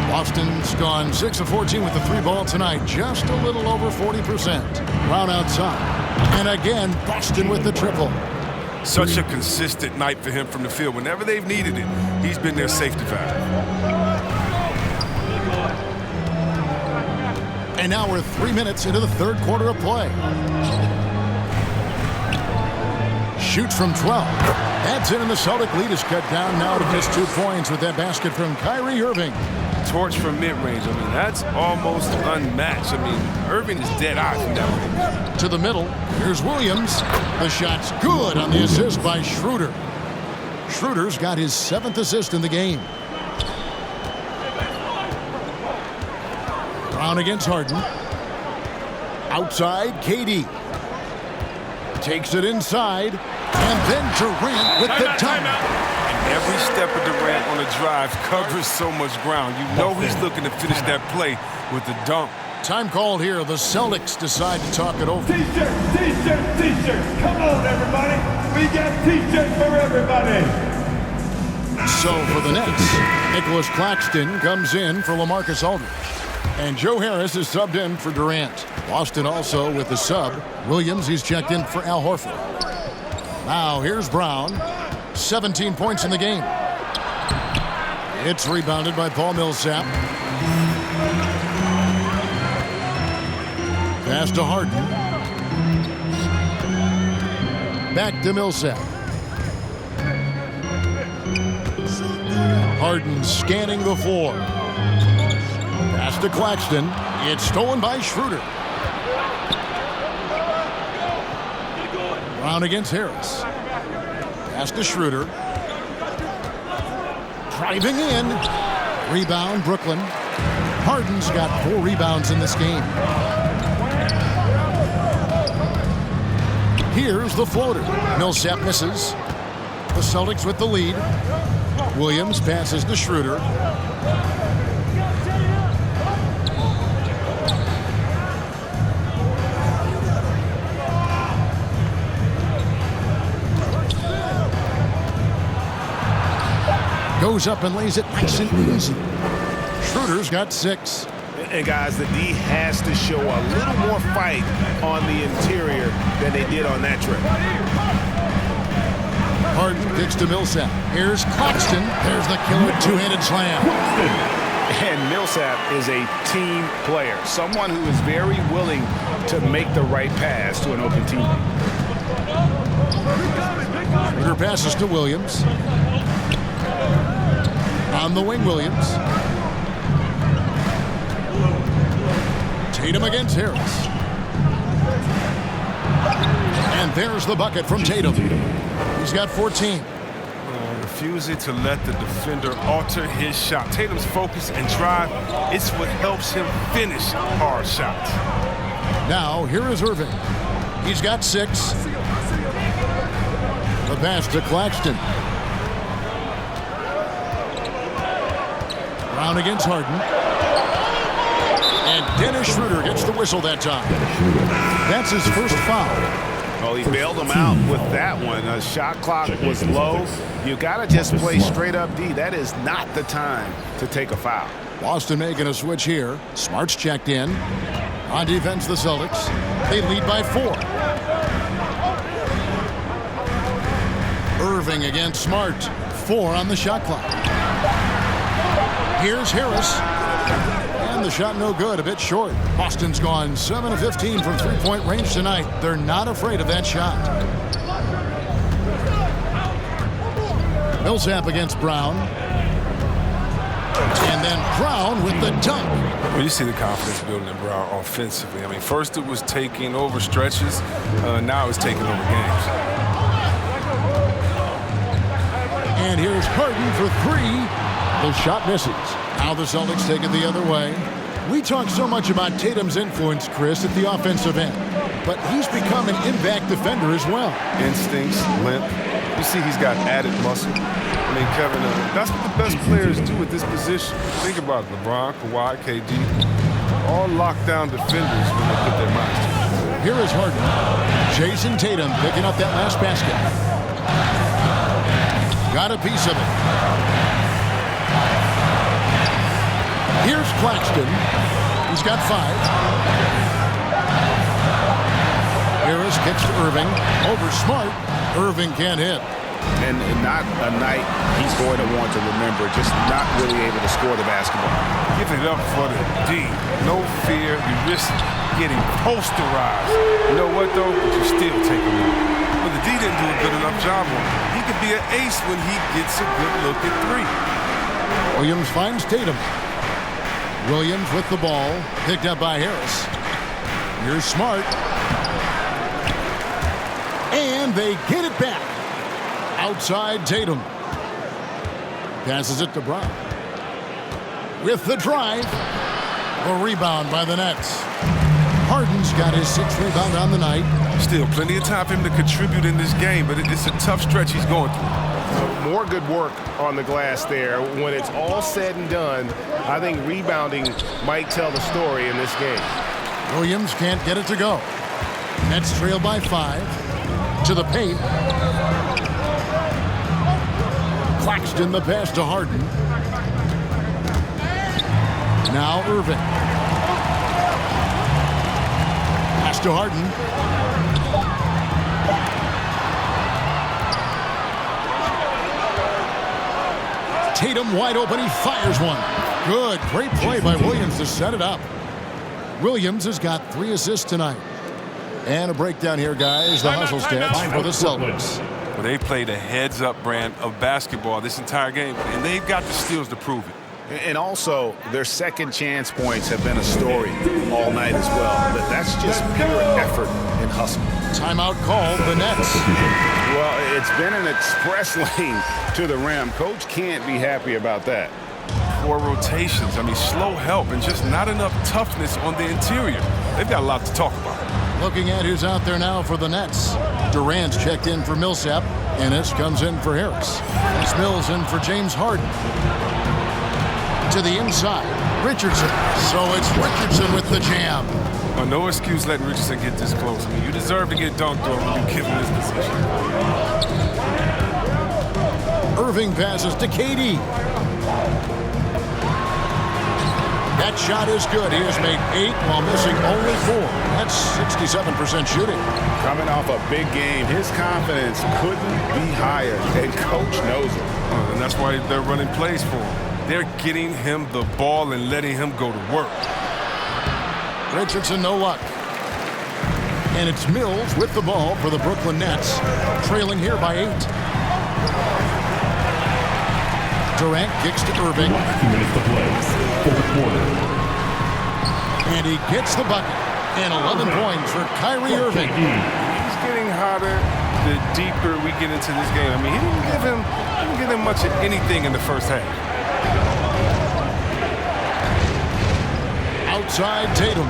Boston's gone 6 of 14 with the 3 ball tonight. Just a little over 40%. Brown outside. And again, Boston with the triple. Such a consistent night for him from the field. Whenever they've needed it, he's been their safety valve. And now we're 3 minutes into the third quarter of play. Shoots from 12. That's in, and the Celtic lead is cut down now to just 2 points with that basket from Kyrie Irving. Torch from mid-range. I mean, that's almost unmatched. I mean, Irving is dead eye from that range. To the middle. Here's Williams. The shot's good on the assist by Schroeder. Schroeder's got his 7th assist in the game. Brown against Harden. Outside, KD. Takes it inside. And then Durant with the dunk. Every step of Durant on the drive covers so much ground. You know he's looking to finish that play with the dunk. Time called here. The Celtics decide to talk it over. T-shirts, T-shirts, T-shirts. Come on, everybody. We got T-shirts for everybody. So for the Nets, Nicholas Claxton comes in for LaMarcus Aldridge. And Joe Harris is subbed in for Durant. Boston also with the sub. Williams, he's checked in for Al Horford. Now here's Brown. 17 points in the game. It's rebounded by Paul Millsap. Pass to Harden. Back to Millsap. Harden scanning the floor. Pass to Claxton. It's stolen by Schroeder. Brown against Harris. Pass to Schroeder. Driving in. Rebound, Brooklyn. Harden's got 4 rebounds in this game. Here's the floater. Millsap misses. The Celtics with the lead. Williams passes to Schroeder. Goes up and lays it nice and easy. Schroeder's got 6. And guys, the D has to show a little more fight on the interior than they did on that trip. Harden kicks to Millsap. Here's Claxton. There's the killer two-handed slam. And Millsap is a team player, someone who is very willing to make the right pass to an open teammate. Schroeder passes to Williams. On the wing, Williams. Tatum against Harris. And there's the bucket from Tatum. He's got 14. Refusing to let the defender alter his shot. Tatum's focus and drive, it's what helps him finish hard shots. Now, here is Irving. He's got 6. The pass to Claxton. Brown against Harden. And Dennis Schroeder gets the whistle that time. That's his first foul. Well, he bailed him out with that one. The shot clock was low. You got to just play straight up D. That is not the time to take a foul. Boston making a switch here. Smart's checked in. On defense, the Celtics. They lead by 4. Irving against Smart. 4 on the shot clock. Here's Harris. And the shot no good, a bit short. Boston's gone 7 of 15 from three-point range tonight. They're not afraid of that shot. Millsap against Brown. And then Brown with the dunk. Well, you see the confidence building in Brown offensively. I mean, first it was taking over stretches. Now it's taking over games. And here's Harden for 3. The shot misses. Now the Celtics take it the other way. We talk so much about Tatum's influence, Chris, at the offensive end. But he's become an impact defender as well. Instincts, length. You see he's got added muscle. I mean, Kevin, that's what the best players do at this position. Think about it. LeBron, Kawhi, KD. All lockdown defenders when they put their minds to it. Here is Harden. Jayson Tatum picking up that last basket. Got a piece of it. Here's Claxton. He's got 5. Harris kicks to Irving. Over Smart. Irving can't hit. And not a night he's going to want to remember, just not really able to score the basketball. Give it up for the D. No fear. You risk getting posterized. You know what, though? But you still take a look. But the D didn't do a good enough job on him. He could be an ace when he gets a good look at 3. Williams finds Tatum. Williams with the ball, picked up by Harris. Here's Smart. And they get it back. Outside Tatum. Passes it to Brown. With the drive. A rebound by the Nets. Harden's got his 6th rebound on the night. Still plenty of time for him to contribute in this game, but it's a tough stretch he's going through. More good work on the glass there. When it's all said and done, I think rebounding might tell the story in this game. Williams can't get it to go. Nets trail by 5. To the paint. Claxton the pass to Harden. Now Irving. Pass to Harden. Tatum wide open. He fires one. Good. Great play by Williams to set it up. Williams has got 3 assists tonight. And a breakdown here, guys. The hustle stats for the Celtics. Well, they played a heads-up brand of basketball this entire game, and they've got the steals to prove it. And also, their second chance points have been a story all night as well. That's just pure effort and hustle. Timeout called, the Nets. Well, it's been an express lane to the rim. Coach can't be happy about that. 4 rotations. I mean, slow help and just not enough toughness on the interior. They've got a lot to talk about. Looking at who's out there now for the Nets. Durant's checked in for Millsap. Ennis comes in for Harris. It's Mills in for James Harden. To the inside, Richardson. So it's Richardson with the jam. Well, no excuse letting Richardson get this close. I mean, you deserve to get dunked on when you give him this position. Irving passes to KD. That shot is good. He has made 8 while missing only 4. That's 67% shooting. Coming off a big game, his confidence couldn't be higher, and Coach knows it. And that's why they're running plays for him. They're getting him the ball and letting him go to work. Richardson, no luck. And it's Mills with the ball for the Brooklyn Nets, trailing here by 8. Durant kicks to Irving. 2 minutes to play. Fourth quarter. And he gets the bucket. And 11 points for Kyrie Irving. He's getting hotter the deeper we get into this game. I mean, he didn't give him much of anything in the first half. Outside Tatum.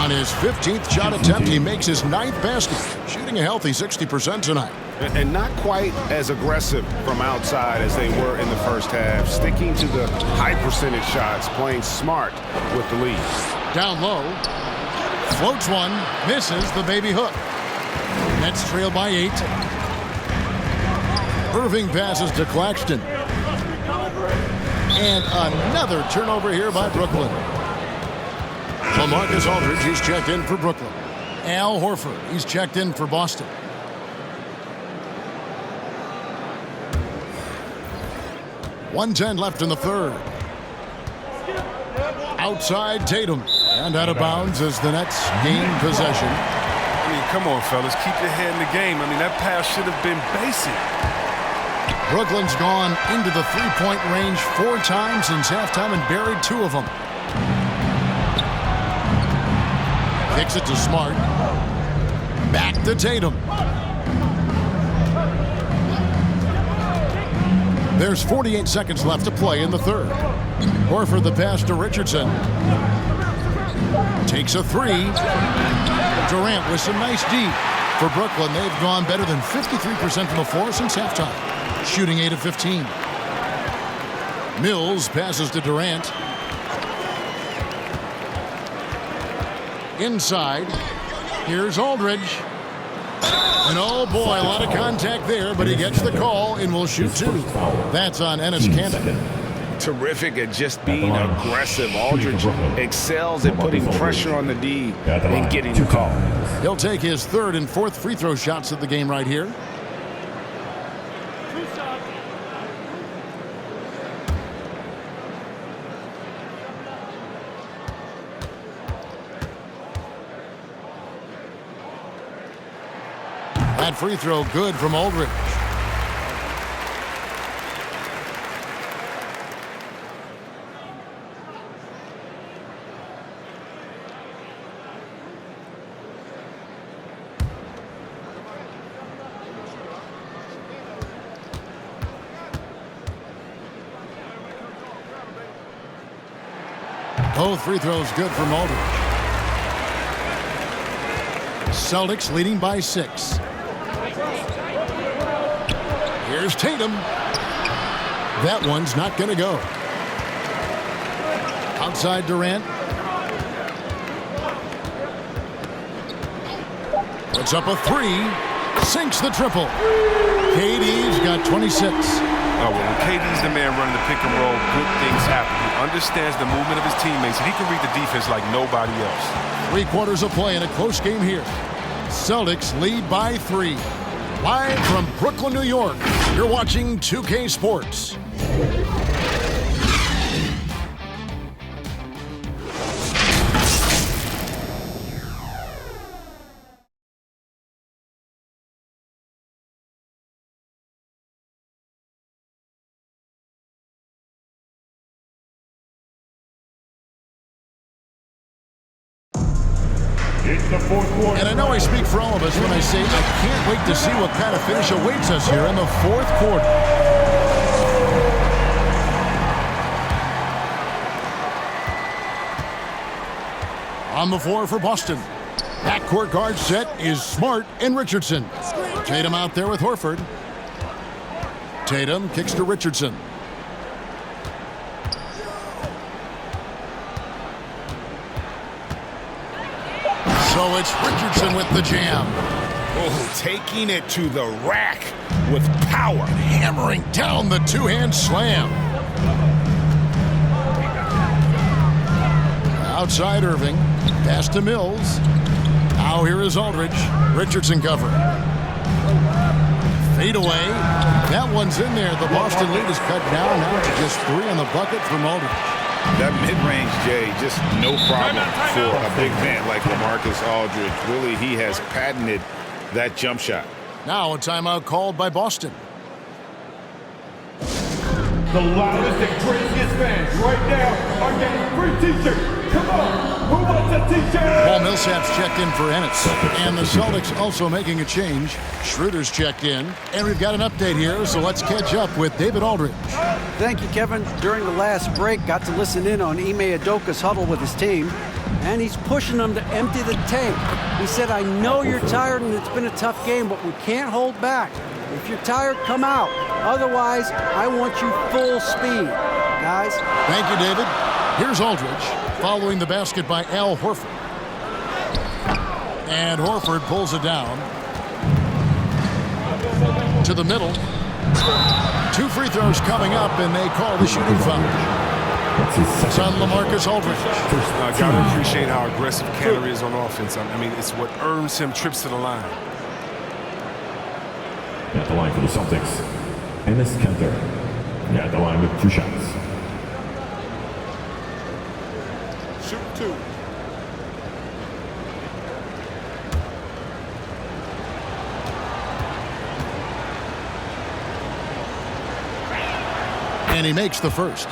On his 15th shot attempt, he makes his 9th basket, shooting a healthy 60% tonight. And not quite as aggressive from outside as they were in the first half, sticking to the high percentage shots, playing smart with the lead. Down low, floats one, misses the baby hook. Nets trail by 8. Irving passes to Claxton. And another turnover here by Brooklyn. LaMarcus Aldridge, he's checked in for Brooklyn. Al Horford, he's checked in for Boston. .110 left in the third. Outside Tatum. And out of bounds as the Nets gain possession. I mean, come on, fellas. Keep your head in the game. I mean, that pass should have been basic. Brooklyn's gone into the three-point range 4 times since halftime and buried 2 of them. Kicks it to Smart. Back to Tatum. There's 48 seconds left to play in the third. Horford the pass to Richardson. Takes a 3. Durant with some nice D. For Brooklyn, they've gone better than 53% from the floor since halftime. Shooting 8 of 15. Mills passes to Durant. Inside. Here's Aldridge. And oh boy, a lot of contact there, but he gets the call and will shoot 2. That's on Ennis Cantor. Terrific at just being aggressive. Aldridge excels at putting pressure on the D and getting the call. He'll take his 3rd and 4th free throw shots of the game right here. That free throw good from Aldridge. Both free throws good from Aldridge. Celtics leading by 6. Here's Tatum. That one's not going to go. Outside Durant. Puts up a 3. Sinks the triple. KD's got 26. Oh, well, when KD's the man running the pick and roll, good things happen. He understands the movement of his teammates, and he can read the defense like nobody else. 3 quarters of play in a close game here. Celtics lead by 3. Live from Brooklyn, New York, you're watching 2K Sports. the fourth quarter. And I know I speak for all of us when I say I can't wait to see what kind of finish awaits us here in the fourth quarter. On the floor for Boston. Backcourt guard set is Smart and Richardson. Tatum out there with Horford. Tatum kicks to Richardson. So it's Richardson with the jam. Oh, taking it to the rack with power. Hammering down the two-hand slam. Outside Irving. Pass to Mills. Now here is Aldridge. Richardson cover. Fade away. That one's in there. The Boston lead is cut down now to just 3 on the bucket from Aldridge. That mid-range, Jay, just no problem for a big man like LaMarcus Aldridge. Really, he has patented that jump shot. Now a timeout called by Boston. The loudest and craziest fans right now are getting free t-shirts. Come on, who wants a t-shirt? Paul Millsap's checked in for Ennis. And the Celtics also making a change. Schroeder's checked in. And we've got an update here, so let's catch up with David Aldridge. Thank you, Kevin. During the last break, got to listen in on Ime Udoka's huddle with his team. And he's pushing them to empty the tank. He said, I know you're tired and it's been a tough game, but we can't hold back. If you're tired, come out. Otherwise, I want you full speed, guys. Thank you, David. Here's Aldridge, following the basket by Al Horford. And Horford pulls it down. To the middle. 2 free throws coming up, and they call the shooting foul. It's on LaMarcus Aldridge. I gotta appreciate how aggressive Cantor is on offense. I mean, it's what earns him trips to the line. At the line for the Celtics, Enes Kanter. At the line with 2 shots. Shoot 2. And he makes the first.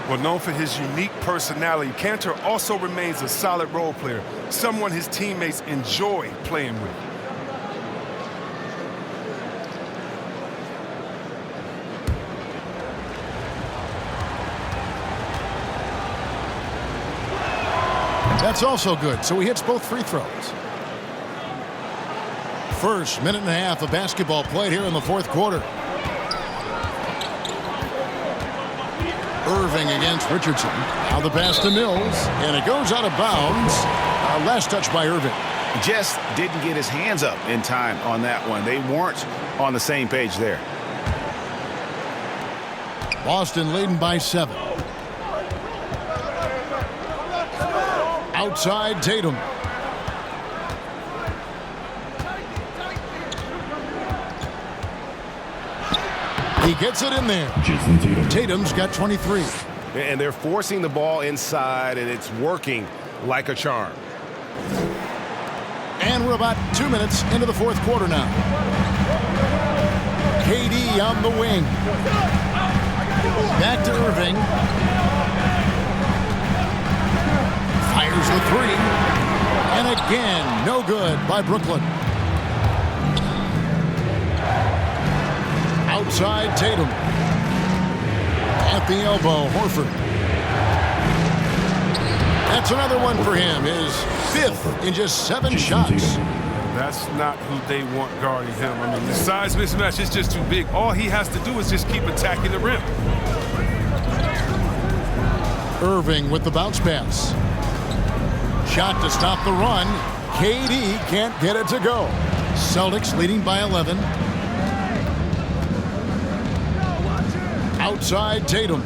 Well, known for his unique personality, Kanter also remains a solid role player, someone his teammates enjoy playing with. That's also good, so he hits both free throws. First minute and a half of basketball played here in the fourth quarter. Irving against Richardson. Now the pass to Mills, and it goes out of bounds. Last touch by Irving. Just didn't get his hands up in time on that one. They weren't on the same page there. Boston leading by 7. Outside Tatum. He gets it in there. Jayson Tatum. Tatum's got 23. And they're forcing the ball inside, and it's working like a charm. And we're about 2 minutes into the fourth quarter now. KD on the wing. Back to Irving. Fires the 3. And again, no good by Brooklyn. Outside Tatum. At the elbow, Horford. That's another one for him. His 5th in just 7 shots. That's not who they want guarding him. I mean, the size mismatch is just too big. All he has to do is just keep attacking the rim. Irving with the bounce pass. Shot to stop the run. KD can't get it to go. Celtics leading by 11. Outside Tatum.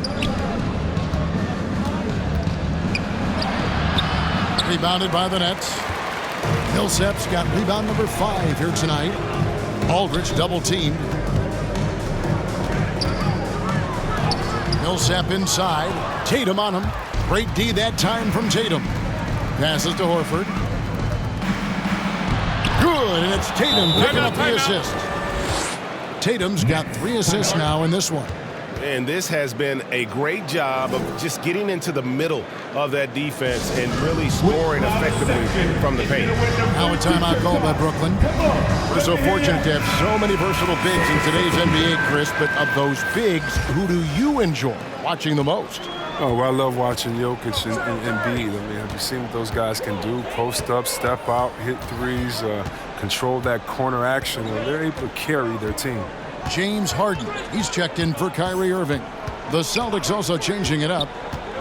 Rebounded by the Nets. Millsap's got rebound number 5 here tonight. Aldridge double teamed. Millsap inside. Tatum on him. Great D that time from Tatum. Passes to Horford. Good, and it's Tatum picking up the assist. Tatum's got 3 assists now in this one. And this has been a great job of just getting into the middle of that defense and really scoring effectively from the paint. Now a timeout called by Brooklyn. We're so fortunate to have so many versatile bigs in today's NBA, Chris, but of those bigs, who do you enjoy watching the most? Oh, well, I love watching Jokic and Embiid. I mean, have you seen what those guys can do? Post up, step out, hit threes, control that corner action. They're able to carry their team. James Harden, he's checked in for Kyrie Irving. The Celtics also changing it up.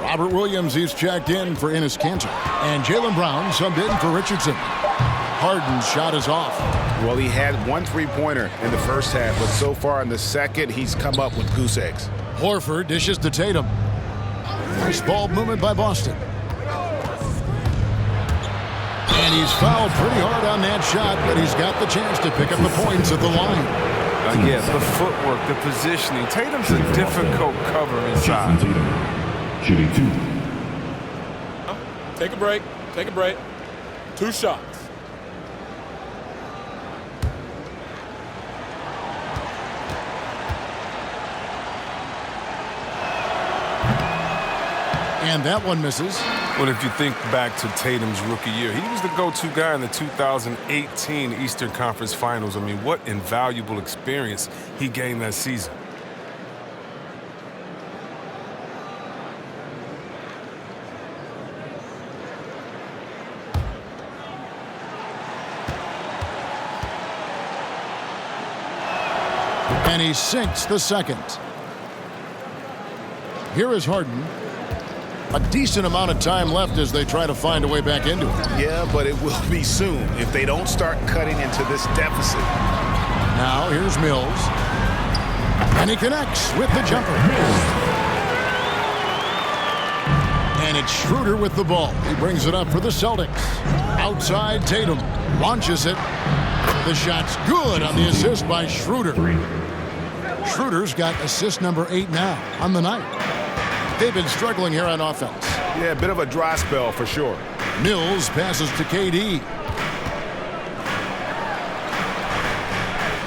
Robert Williams, he's checked in for Enes Kanter. And Jaylen Brown subbed in for Richardson. Harden's shot is off. Well, he had 1 3-pointer in the first half, but so far in the second, he's come up with goose eggs. Horford dishes to Tatum. Nice ball movement by Boston. And he's fouled pretty hard on that shot, but he's got the chance to pick up the points at the line. Yeah, the footwork, the positioning. Tatum's a difficult cover inside. Shooting 2. Take a break. Take a break. 2 shots. And that one misses. Well, if you think back to Tatum's rookie year, he was the go-to guy in the 2018 Eastern Conference Finals. I mean, what invaluable experience he gained that season. And he sinks the second. Here is Harden. A decent amount of time left as they try to find a way back into it. Yeah, but it will be soon if they don't start cutting into this deficit. Now here's Mills. And he connects with the jumper. And it's Schroeder with the ball. He brings it up for the Celtics. Outside Tatum. Launches it. The shot's good on the assist by Schroeder. Schroeder's got assist number 8 now on the night. They've been struggling here on offense. Yeah, a bit of a dry spell for sure. Mills passes to KD.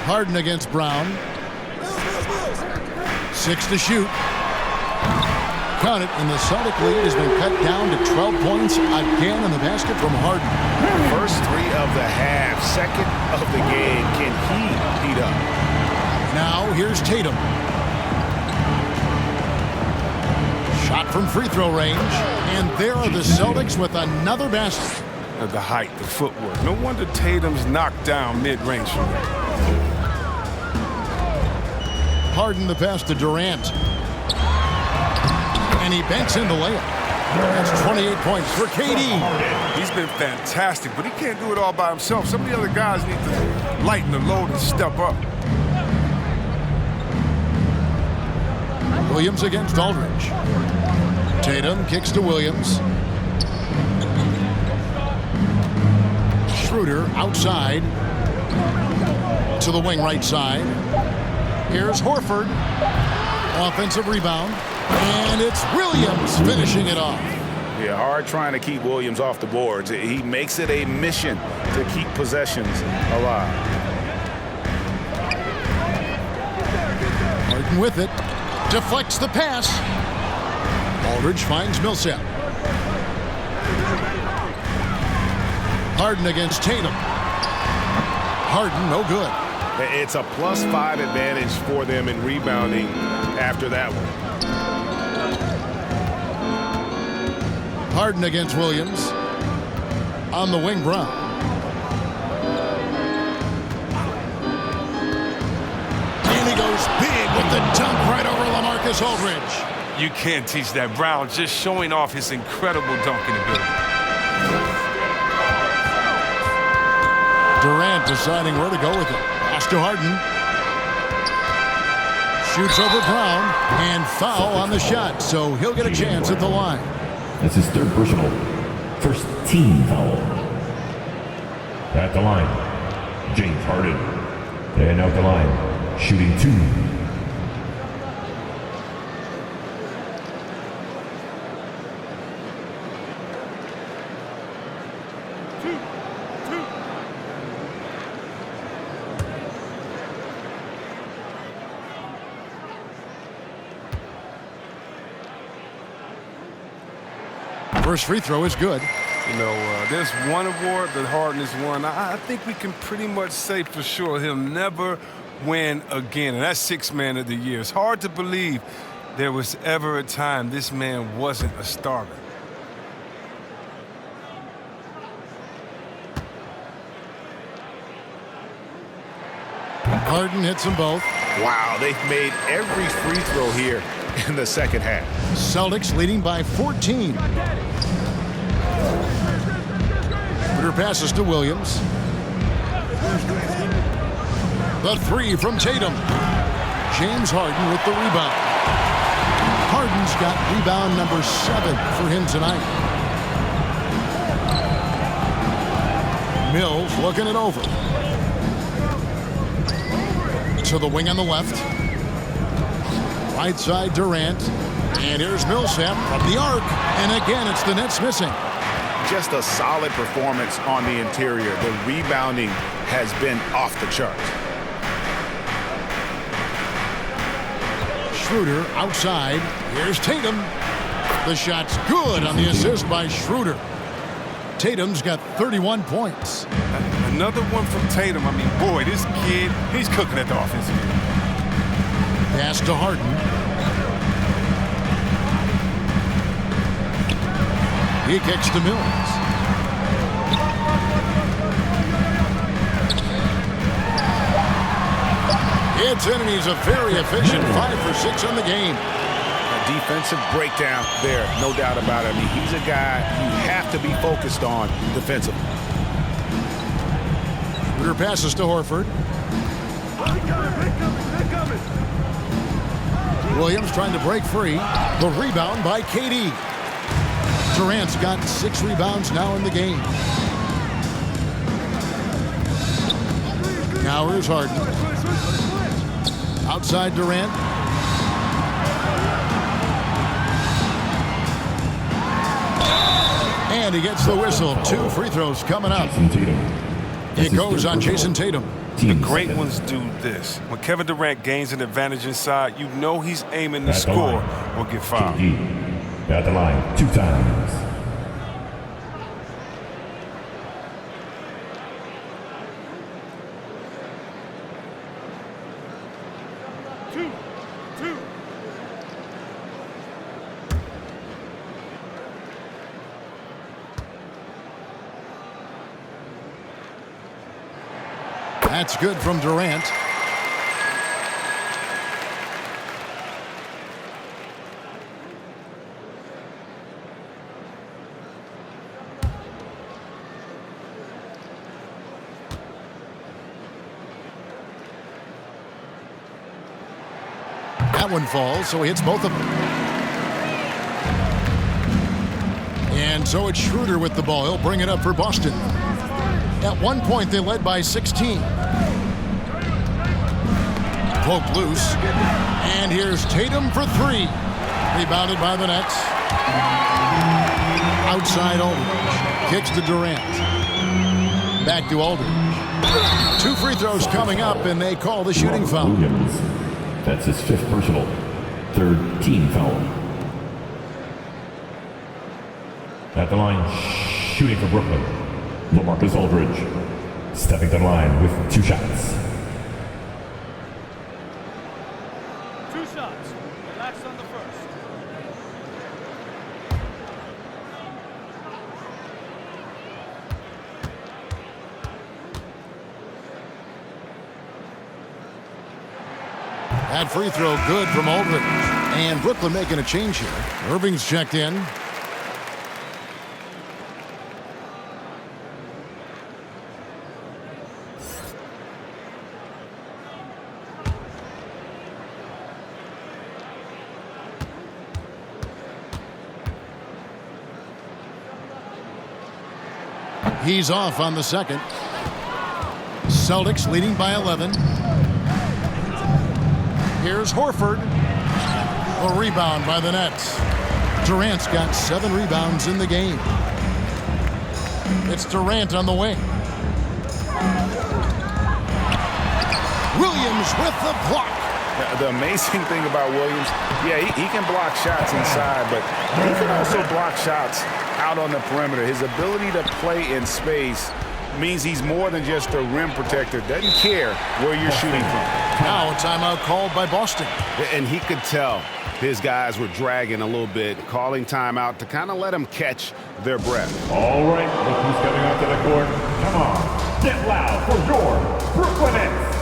Harden against Brown. 6 to shoot. Count it, and the Celtic lead has been cut down to 12 points again in the basket from Harden. First 3 of the half, second of the game. Can he heat up? Now here's Tatum. Shot from free throw range, and there are the Celtics with another basket. The height, the footwork. No wonder Tatum's knocked down mid-range from there. Harden the pass to Durant. And he banks in the layup. That's 28 points for KD. He's been fantastic, but he can't do it all by himself. Some of the other guys need to lighten the load and step up. Williams against Aldridge. Tatum kicks to Williams. Schroeder outside to the wing right side. Here's Horford. Offensive rebound. And it's Williams finishing it off. Yeah, hard trying to keep Williams off the boards. He makes it a mission to keep possessions alive. Harden with it. Deflects the pass. Aldridge finds Millsap. Harden against Tatum. Harden, no good. It's a +5 advantage for them in rebounding after that one. Harden against Williams. On the wing, Brown. And he goes big with the dunk right over LaMarcus Aldridge. You can't teach that. Brown just showing off his incredible dunking ability. Durant deciding where to go with it. Pass to Harden. Shoots over Brown. And foul on the shot, so he'll get a chance at the line. That's his 3rd personal. First team foul. At the line, James Harden. And out the line, shooting 2. First free throw is good. You know, there's one award, the hardness one. I think we can pretty much say for sure he'll never win again, and that's Sixth Man of the Year. It's hard to believe there was ever a time this man wasn't a starter. Harden hits them both. Wow, they've made every free throw here in the second half. Celtics leading by 14. Schroeder passes to Williams. The three from Tatum. James Harden with the rebound. Harden's got rebound number 7 for him tonight. Mills looking it over. To the wing on the left. Right side Durant. And here's Millsap from the arc. And again, it's the Nets missing. Just a solid performance on the interior. The rebounding has been off the charts. Schroeder outside. Here's Tatum. The shot's good on the assist by Schroeder. Tatum's got 31 points. Another one from Tatum. I mean, boy, this kid, he's cooking at the offensive end. Pass to Harden. He kicks to Mills. It's in, and he's a very efficient 5 for 6 on the game. A defensive breakdown there, no doubt about it. I mean, he's a guy you have to be focused on defensively. Schroeder passes to Horford. Williams trying to break free. The rebound by KD. Durant's got 6 rebounds now in the game. Now here's Harden. Outside Durant. And he gets the whistle. 2 free throws coming up. It goes on Jayson Tatum. The great ones do this. When Kevin Durant gains an advantage inside, you know he's aiming to score or get fouled. At the line 2 times. That's good from Durant. That one falls, so he hits both of them. And so it's Schroeder with the ball. He'll bring it up for Boston. At one point, they led by 16. Poked loose. And here's Tatum for 3. Rebounded by the Nets. Outside Aldridge. Kicks to Durant. Back to Aldridge. 2 free throws coming up, and they call the shooting foul. Williams. That's his 5th personal. 3rd team foul. At the line, shooting for Brooklyn, LaMarcus Aldridge. Stepping to the line with 2 shots. 2 shots. Relax on the first. That free throw good from Aldridge. And Brooklyn making a change here. Irving's checked in. He's off on the second. Celtics leading by 11. Here's Horford. A rebound by the Nets. Durant's got 7 rebounds in the game. It's Durant on the wing. Williams with the block. The amazing thing about Williams, yeah, he can block shots inside, but he can also block shots out on the perimeter. His ability to play in space means he's more than just a rim protector. Doesn't care where you're shooting from. Now a timeout called by Boston. And he could tell his guys were dragging a little bit, calling timeout to kind of let them catch their breath. All right, look who's coming out to the court. Come on, get loud for your Brooklyn Nets.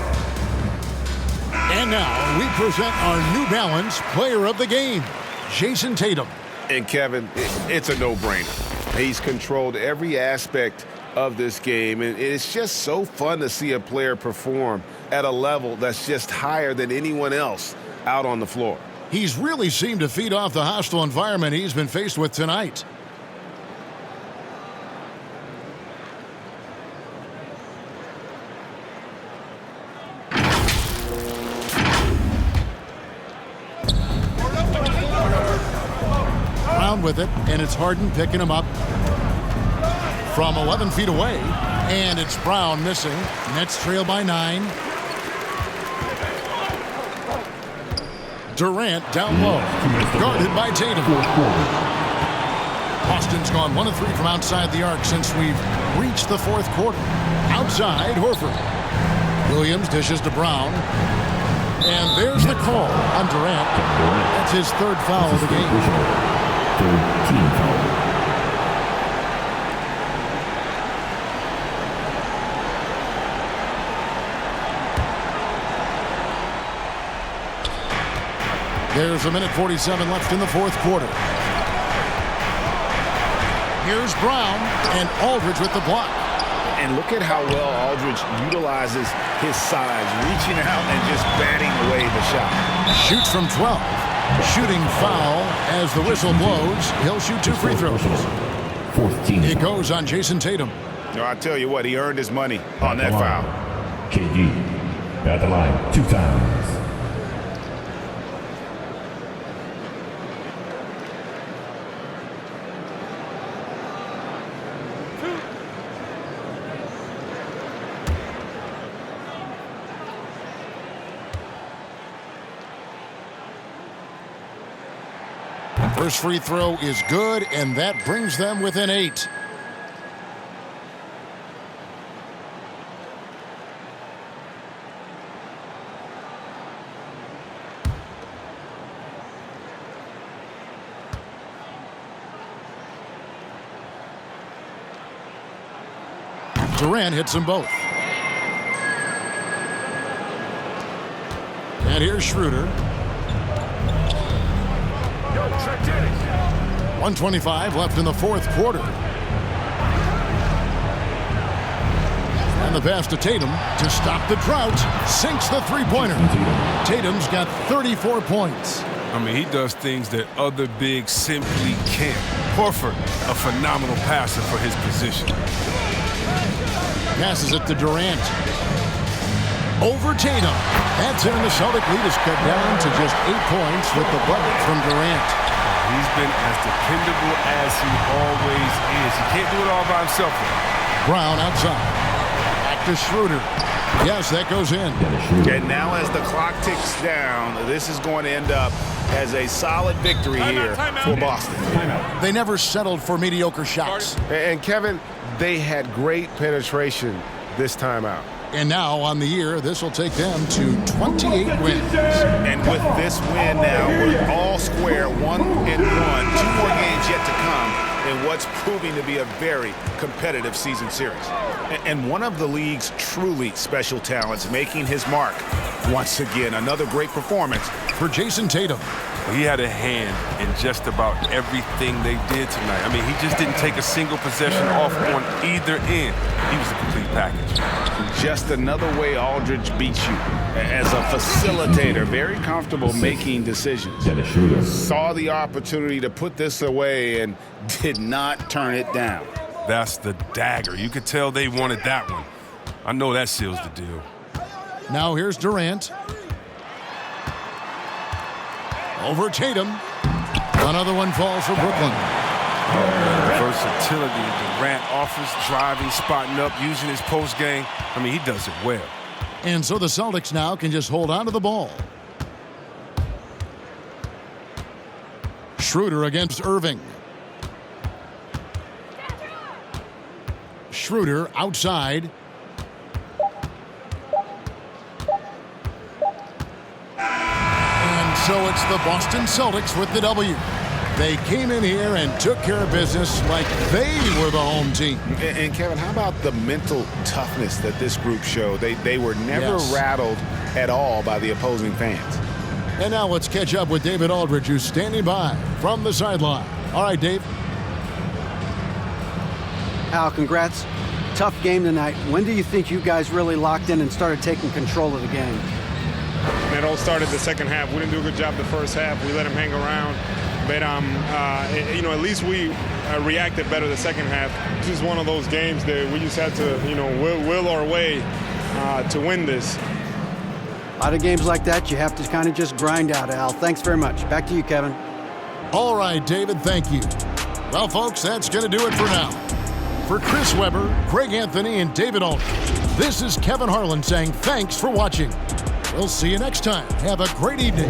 And now we present our New Balance Player of the Game, Jayson Tatum. And Kevin, it's a no-brainer. He's controlled every aspect of this game, and it's just so fun to see a player perform at a level that's just higher than anyone else out on the floor. He's really seemed to feed off the hostile environment he's been faced with tonight. Brown with it, and it's Harden picking him up from 11 feet away, and it's Brown missing. Nets trail by 9. Durant down low, guarded by Tatum. Boston's gone 1 of 3 from outside the arc since we've reached the fourth quarter. Outside, Horford. Williams dishes to Brown. And there's the call on Durant. That's his 3rd foul of the game. 3rd team foul. There's 1:47 left in the fourth quarter. Here's Brown, and Aldridge with the block. And look at how well Aldridge utilizes his size, reaching out and just batting away the shot. Shoots from 12. Shooting foul as the whistle blows. He'll shoot 2 free throws. 4th team. It goes on Jayson Tatum. No, I tell you what, he earned his money on that foul. KD at the line 2 times. First free throw is good, and that brings them within 8. Durant hits them both. And here's Schroeder. 1:25 left in the fourth quarter. And the pass to Tatum to stop the drought. Sinks the three-pointer. Tatum's got 34 points. I mean, he does things that other bigs simply can't. Horford, a phenomenal passer for his position. Passes it to Durant. Over Tatum. That's it, and the Celtic lead is cut down to just 8 points with the bucket from Durant. He's been as dependable as he always is. He can't do it all by himself. Brown outside. Back to Schroeder. Yes, that goes in. And now as the clock ticks down, this is going to end up as a solid victory here for Boston. They never settled for mediocre shots. And Kevin, they had great penetration this time out. And now on the year, this will take them to 28 wins. And with this win now, we're all square, 1-1, 2 more games yet to come in what's proving to be a very competitive season series. And one of the league's truly special talents making his mark. Once again, another great performance for Jayson Tatum. He had a hand in just about everything they did tonight. I mean, he just didn't take a single possession off on either end. He was a complete package. Just another way Aldridge beats you as a facilitator, very comfortable making decisions. Saw the opportunity to put this away and did not turn it down. That's the dagger. You could tell they wanted that one. I know that seals the deal. Now here's Durant. Over Tatum. Another one falls for Brooklyn. The versatility Durant offers, driving, spotting up, using his post game. I mean, he does it well. And so the Celtics now can just hold on to the ball. Schroeder against Irving. Schroeder outside. And so it's the Boston Celtics with the W. They came in here and took care of business like they were the home team. And Kevin, how about the mental toughness that this group showed? They were never rattled at all by the opposing fans. And now let's catch up with David Aldridge, who's standing by from the sideline. All right, Dave. Al, congrats. Tough game tonight. When do you think you guys really locked in and started taking control of the game? It all started the second half. We didn't do a good job the first half. We let them hang around. But, at least we reacted better the second half. This is one of those games that we just had to, will our way to win this. A lot of games like that, you have to kind of just grind out, Al. Thanks very much. Back to you, Kevin. All right, David, thank you. Well, folks, that's going to do it for now. For Chris Webber, Craig Anthony, and David Aldridge, this is Kevin Harlan saying thanks for watching. We'll see you next time. Have a great evening.